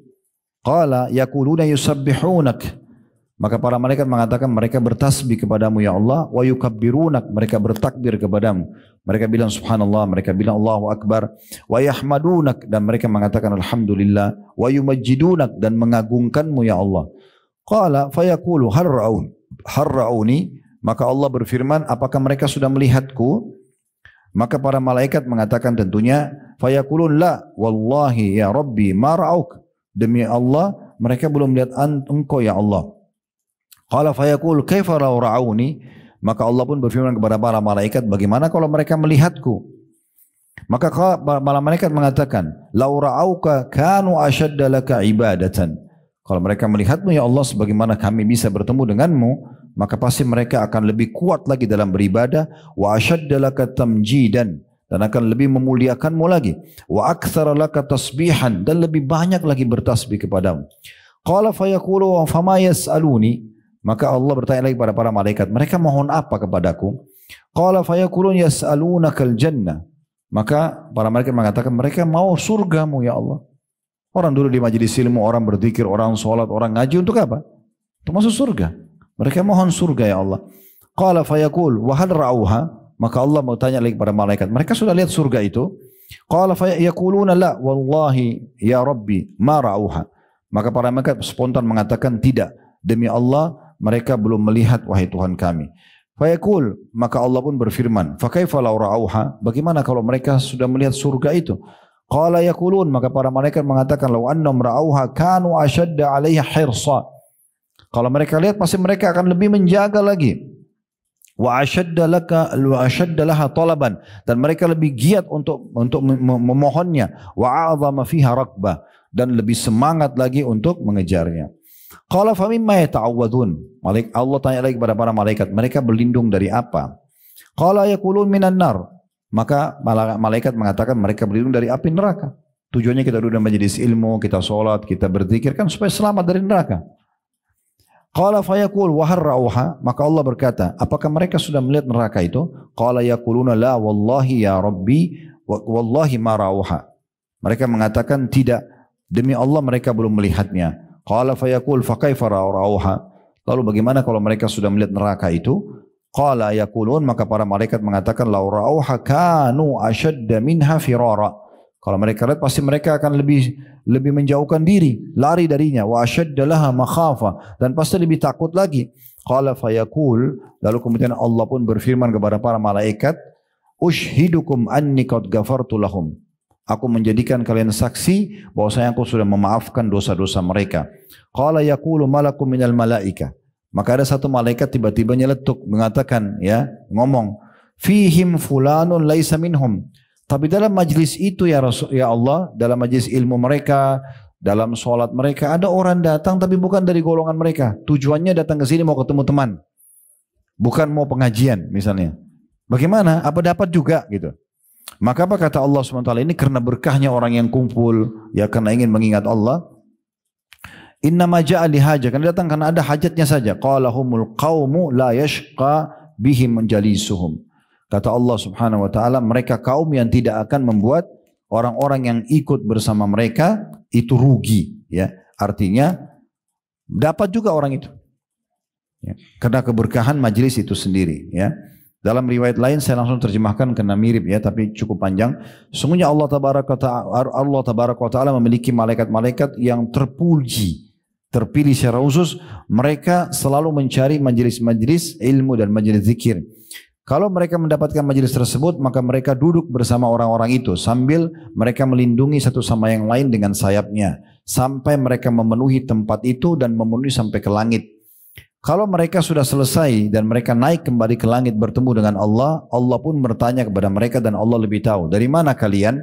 Qala yaquluna yusabbihunak. Maka para malaikat mengatakan mereka bertasbih kepadamu ya Allah, wa yukabbirunak, mereka bertakbir kepadamu. Mereka bilang subhanallah, mereka bilang Allahu akbar, wa yahmadunak, dan mereka mengatakan alhamdulillah, wa yumajjidunak, dan mengagungkanmu ya Allah. Qala fayaqulu har ra'uni, maka Allah berfirman, apakah mereka sudah melihatku? Maka para malaikat mengatakan tentunya, fayaqulun la wallahi ya rabbi ma ra'auk, demi Allah mereka belum melihat engkau ya Allah. Qala fayaqul kaifa ra'uni, Maka Allah pun berfirman kepada para malaikat, bagaimana kalau mereka melihatku? Maka para malaikat mengatakan, "Lau ra'auka kanu ashadda laka ibadatan." Kalau mereka melihatmu ya Allah sebagaimana kami bisa bertemu denganmu, maka pasti mereka akan lebih kuat lagi dalam beribadah, wa ashadda laka tamjidan, dan akan lebih memuliakanmu lagi, wa aktsara laka tasbihan, dan lebih banyak lagi bertasbih kepadamu. Qala fayaqulu fama yas'aluni, maka Allah bertanya lagi kepada para malaikat, mereka mohon apa kepadaku? Qala fayaqulun yas'alunakal jannah, maka para malaikat mengatakan mereka mau surgamu ya Allah. Orang dulu di majelis ilmu, orang berzikir, orang sholat, orang ngaji untuk apa? Untuk masuk surga. Mereka mohon surga ya Allah. Qala fayaqul wa hal ra'uha, maka Allah mau tanya lagi kepada malaikat, mereka sudah lihat surga itu? Qala fayaquluna la wallahi ya Rabbi ma ra'uha. Maka para malaikat spontan mengatakan tidak, demi Allah mereka belum melihat wahai Tuhan kami. Fayaqul, maka Allah pun berfirman, fa kaifa law ra'uha, bagaimana kalau mereka sudah melihat surga itu? Qala yaqulun, maka para malaikat mengatakan, law annahum ra'auha kanu ashadda 'alaiha hirsa. Kalau mereka lihat pasti mereka akan lebih menjaga lagi. Wa ashadda laha talaban, dan mereka lebih giat untuk memohonnya. Wa a'zama fiha raqbah, dan lebih semangat lagi untuk mengejarnya. Qala fa mimma yata'awwadun. Allah tanya lagi kepada para malaikat, mereka berlindung dari apa? Qala yaqulun minan nar. Maka malaikat mengatakan mereka berlindung dari api neraka. Tujuannya kita duduk dalam majelis ilmu, kita sholat, kita berzikir kan supaya selamat dari neraka. Qala fayaqul wa hal ra'uha, maka Allah berkata, apakah mereka sudah melihat neraka itu? Qala yaquluna la wallahi ya Rabbi wallahi ma ra'uha. Mereka mengatakan tidak, demi Allah mereka belum melihatnya. Qala fayaqul fa kaifa ra'uha. Lalu bagaimana kalau mereka sudah melihat neraka itu? Qala yaqulun, maka para malaikat mengatakan law ra'auha kanu ashadda minha firara. Kalau mereka lihat pasti mereka akan lebih menjauhkan diri, lari darinya. Wa ashadda laha makhafa, dan pasti lebih takut lagi. Qala fayaqul, lalu kemudian Allah pun berfirman kepada para malaikat, ushhidukum anni qad ghafartu lahum. Aku menjadikan kalian saksi bahwasanya aku sudah memaafkan dosa-dosa mereka. Qala yaqulu malakum minal malaika. Maka ada satu malaikat tiba-tiba nyeletuk mengatakan, ya, ngomong, fihim fulanun laisa minhum. Tapi dalam majlis itu ya Rasul, ya Allah, dalam majlis ilmu mereka, dalam sholat mereka, ada orang datang tapi bukan dari golongan mereka. Tujuannya datang ke sini mau ketemu teman, bukan mau pengajian misalnya. Bagaimana? Apa dapat juga gitu? Maka apa kata Allah SWT, ini karena berkahnya orang yang kumpul, ya karena ingin mengingat Allah. Inna maja'a lihaja, karena datang karena ada hajatnya saja. Qala humul qawmu la yashqa bihim menjalisuhum. Kata Allah Subhanahu wa taala, mereka kaum yang tidak akan membuat orang-orang yang ikut bersama mereka itu rugi, ya. Artinya dapat juga orang itu. Ya. Karena keberkahan majlis itu sendiri, ya. Dalam riwayat lain saya langsung terjemahkan karena mirip ya, tapi cukup panjang. Sesungguhnya Allah Tabaraka wa taala memiliki malaikat-malaikat yang terpuji, terpilih secara khusus. Mereka selalu mencari majelis-majelis ilmu dan majelis zikir. Kalau mereka mendapatkan majelis tersebut, maka mereka duduk bersama orang-orang itu sambil mereka melindungi satu sama yang lain dengan sayapnya sampai mereka memenuhi tempat itu dan memenuhi sampai ke langit. Kalau mereka sudah selesai dan mereka naik kembali ke langit bertemu dengan Allah, Allah pun bertanya kepada mereka dan Allah lebih tahu. Dari mana kalian?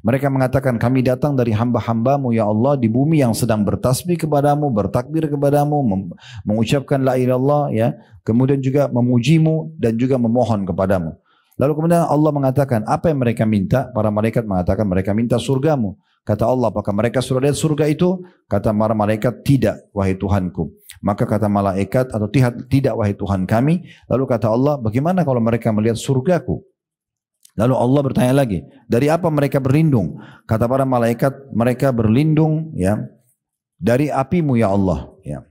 Mereka mengatakan, kami datang dari hamba-hambamu ya Allah di bumi yang sedang bertasbih kepadamu, bertakbir kepadamu, mengucapkan la ilaha illallah, ya. Kemudian juga memujimu dan juga memohon kepadamu. Lalu kemudian Allah mengatakan, apa yang mereka minta? Para malaikat mengatakan mereka minta surgamu. Kata Allah, apakah mereka sudah lihat surga itu? Kata para malaikat, tidak wahai Tuhanku. Maka kata malaikat, atau tidak wahai Tuhan kami. Lalu kata Allah, bagaimana kalau mereka melihat surgaku? Lalu Allah bertanya lagi, dari apa mereka berlindung? Kata para malaikat, mereka berlindung ya dari apimu ya Allah. Ya.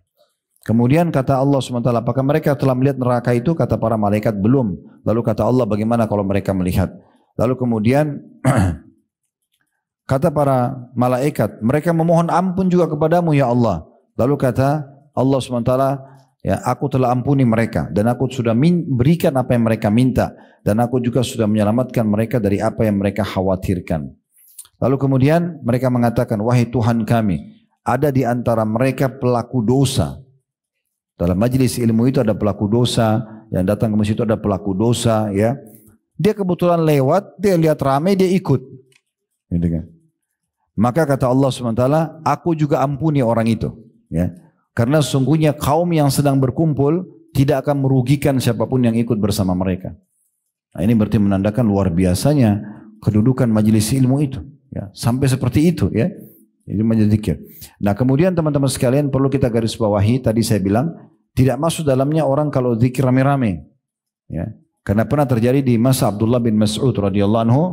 Kemudian kata Allah SWT, apakah mereka telah melihat neraka itu? Kata para malaikat, belum. Lalu kata Allah, bagaimana kalau mereka melihat? Lalu kemudian kata para malaikat, mereka memohon ampun juga kepadamu ya Allah. Lalu kata Allah SWT, ya, aku telah ampuni mereka dan aku sudah berikan apa yang mereka minta dan aku juga sudah menyelamatkan mereka dari apa yang mereka khawatirkan. Lalu kemudian mereka mengatakan, wahai Tuhan kami, ada di antara mereka pelaku dosa. Dalam majlis ilmu itu ada pelaku dosa yang datang ke masjid itu ada pelaku dosa, ya. Dia kebetulan lewat, dia lihat ramai, dia ikut. Gitu kan. Maka kata Allah SWT, aku juga ampuni orang itu. Ya. Karena sesungguhnya kaum yang sedang berkumpul tidak akan merugikan siapapun yang ikut bersama mereka. Nah, ini berarti menandakan luar biasanya kedudukan majelis ilmu itu. Ya. Sampai seperti itu, ya. Itu majelis zikir. Nah, kemudian teman-teman sekalian perlu kita garis bawahi, tadi saya bilang, tidak masuk dalamnya orang kalau zikir rame-rame. Ya. Karena pernah terjadi di masa Abdullah bin Mas'ud radhiyallahu anhu,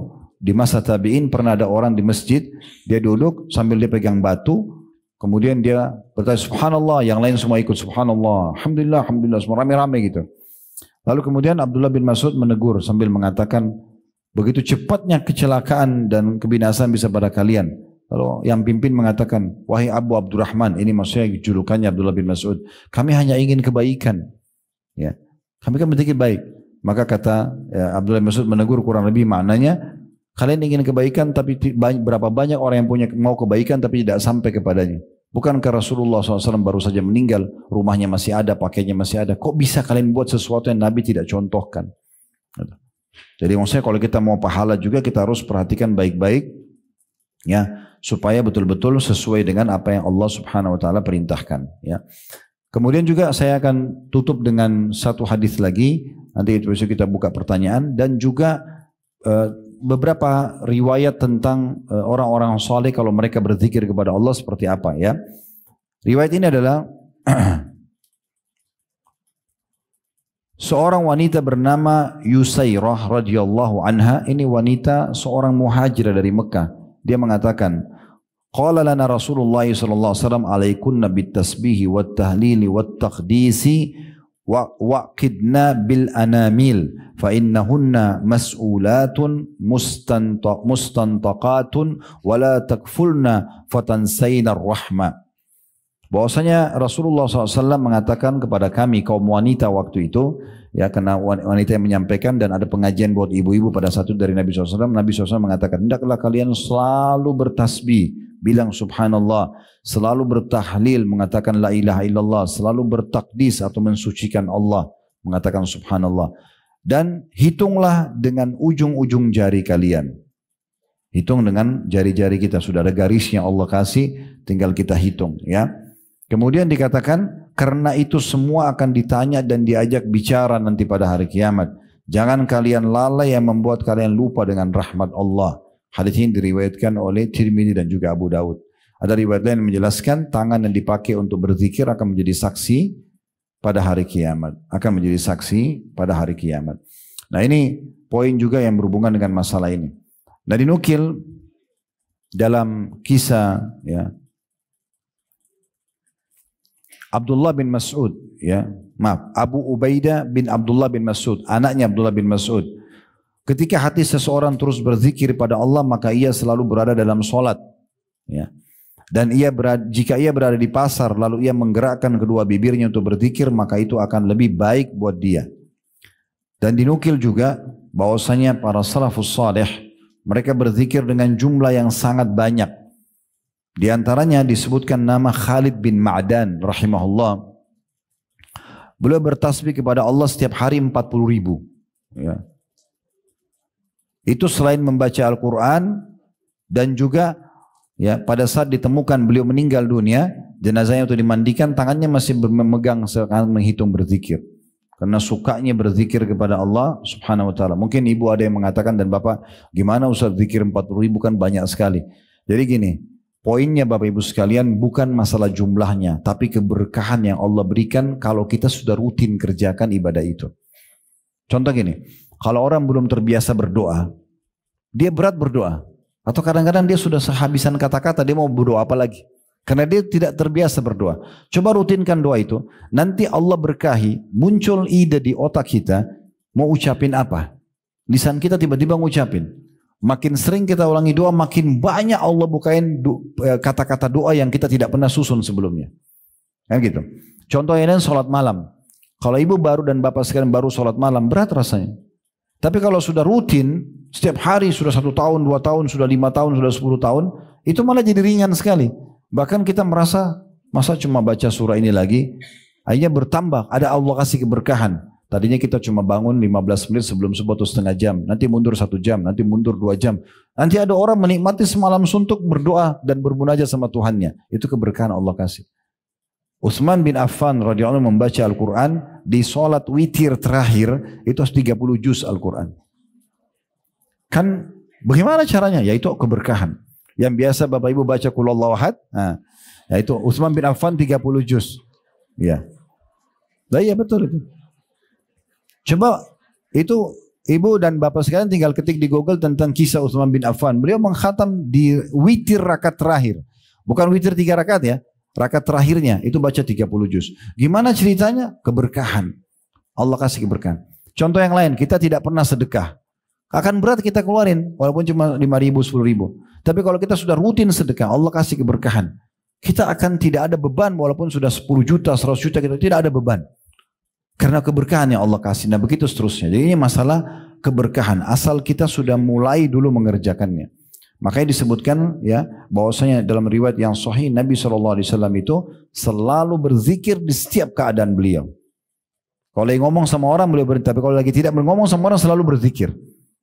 di masa tabi'in pernah ada orang di masjid, dia duduk sambil dia pegang batu, kemudian dia bertanya subhanallah, yang lain semua ikut subhanallah, alhamdulillah, alhamdulillah, semua rame-rame gitu. Lalu kemudian Abdullah bin Mas'ud menegur sambil mengatakan, begitu cepatnya kecelakaan dan kebinasaan bisa pada kalian. Lalu yang pimpin mengatakan, wahai Abu Abdurrahman, ini maksudnya julukannya Abdullah bin Mas'ud, kami hanya ingin kebaikan. Ya, kami kan berpikir baik. Maka kata Abdullah bin Mas'ud menegur kurang lebih maknanya, kalian ingin kebaikan tapi berapa banyak orang yang mau kebaikan tapi tidak sampai kepadanya. Bukankah Rasulullah SAW baru saja meninggal, rumahnya masih ada, pakainya masih ada. Kok bisa kalian buat sesuatu yang Nabi tidak contohkan? Jadi maksudnya kalau kita mau pahala juga kita harus perhatikan baik-baik, ya, supaya betul-betul sesuai dengan apa yang Allah Subhanahu wa taala perintahkan, ya. Kemudian juga saya akan tutup dengan satu hadis lagi, nanti besok kita buka pertanyaan, dan juga beberapa riwayat tentang orang-orang saleh kalau mereka berzikir kepada Allah seperti apa, ya. Riwayat ini adalah seorang wanita bernama Yusairah radhiyallahu anha, ini wanita seorang muhajirah dari Mekah. Dia mengatakan, qala lana Rasulullah sallallahu alaihi wasallam alaikunna bitasbihi wat tahlili wat taqdisi waqidna bil anamil fa innahunna mas'ulatun mustantaqatun wala takfulna fatansayna ar-rahma. Bahwasanya Rasulullah SAW mengatakan kepada kami kaum wanita waktu itu, ya, karena wanita yang menyampaikan dan ada pengajian buat ibu-ibu pada satu dari Nabi SAW. Nabi SAW mengatakan, hendaklah kalian selalu bertasbih, bilang subhanallah, selalu bertahlil, mengatakan la ilaha illallah, selalu bertakdis atau mensucikan Allah, mengatakan subhanallah. Dan hitunglah dengan ujung-ujung jari kalian. Hitung dengan jari-jari kita, sudah ada garisnya Allah kasih, tinggal kita hitung, ya. Kemudian dikatakan, karena itu semua akan ditanya dan diajak bicara nanti pada hari kiamat. Jangan kalian lalai yang membuat kalian lupa dengan rahmat Allah. Hadis ini diriwayatkan oleh Tirmidzi dan juga Abu Daud. Ada riwayat lain yang menjelaskan tangan yang dipakai untuk berzikir akan menjadi saksi pada hari kiamat. Akan menjadi saksi pada hari kiamat. Nah, ini poin juga yang berhubungan dengan masalah ini. Nah, dinukil dalam kisah, ya, Abdullah bin Mas'ud, ya, maaf, Abu Ubaidah bin Abdullah bin Mas'ud, anaknya Abdullah bin Mas'ud. Ketika hati seseorang terus berzikir pada Allah, maka ia selalu berada dalam solat, ya. Dan jika ia berada di pasar, lalu ia menggerakkan kedua bibirnya untuk berzikir, maka itu akan lebih baik buat dia. Dan dinukil juga bahwasanya para salafus saleh, mereka berzikir dengan jumlah yang sangat banyak. Di antaranya disebutkan nama Khalid bin Ma'dan rahimahullah. Beliau bertasbih kepada Allah setiap hari 40.000. Ya. Itu selain membaca Al-Quran dan juga, ya, pada saat ditemukan beliau meninggal dunia, jenazahnya untuk dimandikan, tangannya masih memegang seakan menghitung berzikir. Karena sukanya berzikir kepada Allah Subhanahu wa taala. Mungkin ibu ada yang mengatakan dan bapak, gimana Ustaz zikir 40.000 kan banyak sekali. Jadi gini, poinnya Bapak Ibu sekalian bukan masalah jumlahnya, tapi keberkahan yang Allah berikan kalau kita sudah rutin kerjakan ibadah itu. Contoh gini, kalau orang belum terbiasa berdoa, dia berat berdoa. Atau kadang-kadang dia sudah sehabisan kata-kata, dia mau berdoa apa lagi? Karena dia tidak terbiasa berdoa. Coba rutinkan doa itu, nanti Allah berkahi, muncul ide di otak kita, mau ucapin apa? Lisan kita tiba-tiba ngucapin. Makin sering kita ulangi doa, makin banyak Allah bukain kata-kata doa yang kita tidak pernah susun sebelumnya. Kan gitu. Contohnya ini sholat malam. Kalau ibu baru dan bapak sekalian baru sholat malam, berat rasanya. Tapi kalau sudah rutin, setiap hari sudah 1 tahun, 2 tahun, sudah 5 tahun, sudah 10 tahun, itu malah jadi ringan sekali. Bahkan kita merasa, masa cuma baca surah ini lagi, akhirnya bertambah, ada Allah kasih keberkahan. Tadinya kita cuma bangun 15 menit sebelum subuh atau setengah jam. Nanti mundur 1 jam, nanti mundur 2 jam. Nanti ada orang menikmati semalam suntuk berdoa dan bermunajat sama Tuhannya. Itu keberkahan Allah kasih. Utsman bin Affan radhiyallahu anhu membaca Al-Quran di sholat witir terakhir itu harus 30 juz Al-Quran. Kan bagaimana caranya? Yaitu keberkahan. Yang biasa Bapak Ibu baca Qul Huwallahu Ahad, yaitu Utsman bin Affan 30 juz. Ya. Nah, iya betul itu. Coba itu Ibu dan Bapak sekalian tinggal ketik di Google tentang kisah Utsman bin Affan. Beliau mengkhatam di witir rakaat terakhir. Bukan witir 3 rakaat ya. Rakaat terakhirnya itu baca 30 juz. Gimana ceritanya? Keberkahan. Allah kasih keberkahan. Contoh yang lain, kita tidak pernah sedekah. Akan berat kita keluarin walaupun cuma 5.000, 10.000. Tapi kalau kita sudah rutin sedekah, Allah kasih keberkahan. Kita akan tidak ada beban walaupun sudah 10 juta, 100 juta kita tidak ada beban. Karena keberkahan yang Allah kasih. Nah begitu seterusnya. Jadi ini masalah keberkahan. Asal kita sudah mulai dulu mengerjakannya. Makanya disebutkan ya bahwasanya dalam riwayat yang sahih Nabi SAW itu selalu berzikir di setiap keadaan beliau. Kalau lagi ngomong sama orang beliau berhenti, tapi kalau lagi tidak ngomong sama orang selalu berzikir.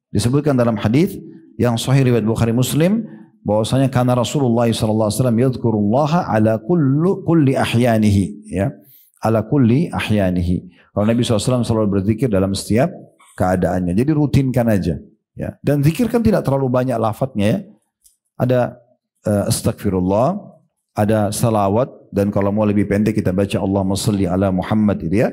Disebutkan dalam hadis yang sahih riwayat Bukhari Muslim bahwasanya karena Rasulullah SAW yadhkurullaha ala kulli ahyanihi ya. Ala kulli ahyanihi. Kalau Nabi SAW selalu berzikir dalam setiap keadaannya. Jadi rutinkan aja. Ya. Dan zikir kan tidak terlalu banyak lafadznya ya. Ada astagfirullah, ada salawat, dan kalau mau lebih pendek kita baca Allahumma salli ala Muhammad itu ya.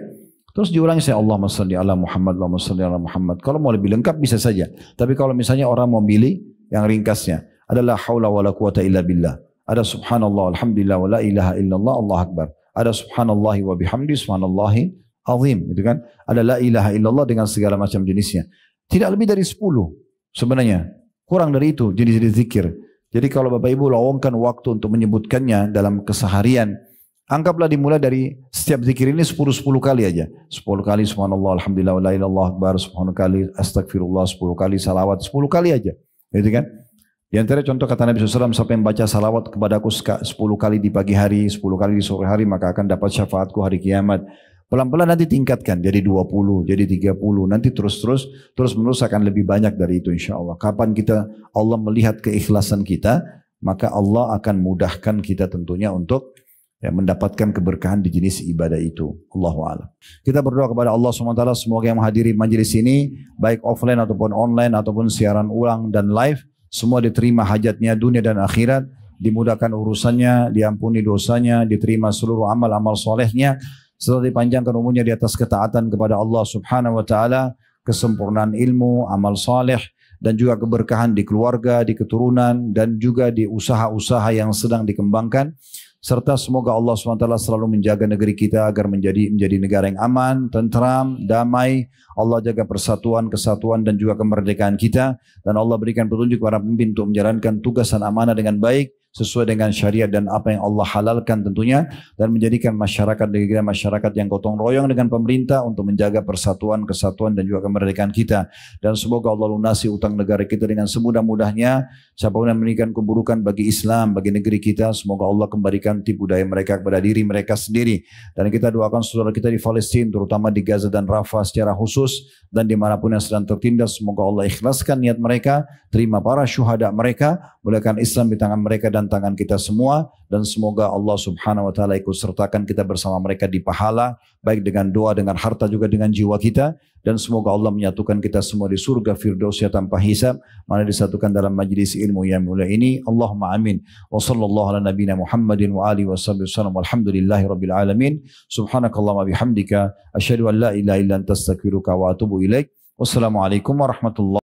Terus diulangi saya Allahumma salli ala Muhammad, Allahumma salli ala Muhammad. Kalau mau lebih lengkap bisa saja. Tapi kalau misalnya orang mau pilih yang ringkasnya, adalah haula wala quwata illa billah. Ada subhanallah, alhamdulillah, wa la ilaha illallah, Allah akbar. Ada subhanallahi wa bihamdi, subhanallahi azim. Itu kan? Ada la ilaha illallah dengan segala macam jenisnya. Tidak lebih dari 10 sebenarnya. Kurang dari itu jenis-jenis zikir. Jadi kalau Bapak Ibu lowongkan waktu untuk menyebutkannya dalam keseharian, anggaplah dimulai dari setiap zikir ini 10 kali aja. 10 kali subhanallah, alhamdulillah, la ilaha illallah, akbar, 10 kali astagfirullah, 10 kali salawat, 10 kali aja. Gitu kan? Di antara contoh kata Nabi SAW, siapa yang baca salawat kepadaku 10 kali di pagi hari, 10 kali di sore hari, maka akan dapat syafaatku hari kiamat. Pelan-pelan nanti tingkatkan jadi 20, jadi 30, nanti terus menerus akan lebih banyak dari itu insya Allah. Kapan kita Allah melihat keikhlasan kita, maka Allah akan mudahkan kita tentunya untuk ya, mendapatkan keberkahan di jenis ibadah itu. Allahu a'lam. Kita berdoa kepada Allah SWT semoga yang menghadiri majelis ini baik offline ataupun online ataupun siaran ulang dan live, semua diterima hajatnya dunia dan akhirat, dimudahkan urusannya, diampuni dosanya, diterima seluruh amal-amal solehnya, serta dipanjangkan umurnya di atas ketaatan kepada Allah Subhanahu wa taala, kesempurnaan ilmu, amal saleh, dan juga keberkahan di keluarga, di keturunan, dan juga di usaha-usaha yang sedang dikembangkan. Serta semoga Allah SWT selalu menjaga negeri kita agar menjadi negara yang aman, tentram, damai. Allah jaga persatuan, kesatuan dan juga kemerdekaan kita. Dan Allah berikan petunjuk para pemimpin untuk menjalankan tugas dan amanah dengan baik, sesuai dengan syariat dan apa yang Allah halalkan tentunya. Dan menjadikan masyarakat negara masyarakat yang gotong royong dengan pemerintah untuk menjaga persatuan, kesatuan dan juga kemerdekaan kita. Dan semoga Allah lunasi utang negara kita dengan semudah-mudahnya. Siapapun yang memberikan keburukan bagi Islam, bagi negeri kita, semoga Allah kembalikan tipu daya mereka kepada diri mereka sendiri. Dan kita doakan saudara kita di Palestina, terutama di Gaza dan Rafah secara khusus, dan dimanapun yang sedang tertindas, semoga Allah ikhlaskan niat mereka, terima para syuhada mereka, mulakan Islam di tangan mereka dan tangan kita semua, dan semoga Allah Subhanahu wa taala ikut sertakan kita bersama mereka di pahala, baik dengan doa, dengan harta, juga dengan jiwa kita. Dan semoga Allah menyatukan kita semua di surga Firdausya tanpa hisab, mana disatukan dalam majlis ilmu yang mulia ini. Allahumma amin. Wa sallallahu ala nabiyina Muhammadin wa alihi wa sahbihi wasallam. Walhamdulillahi rabbil alamin. Subhanakallahumma bihamdika asyhadu an la ilaha illa anta astaghfiruka wa atubu ilaik. Wassalamualaikum warahmatullahi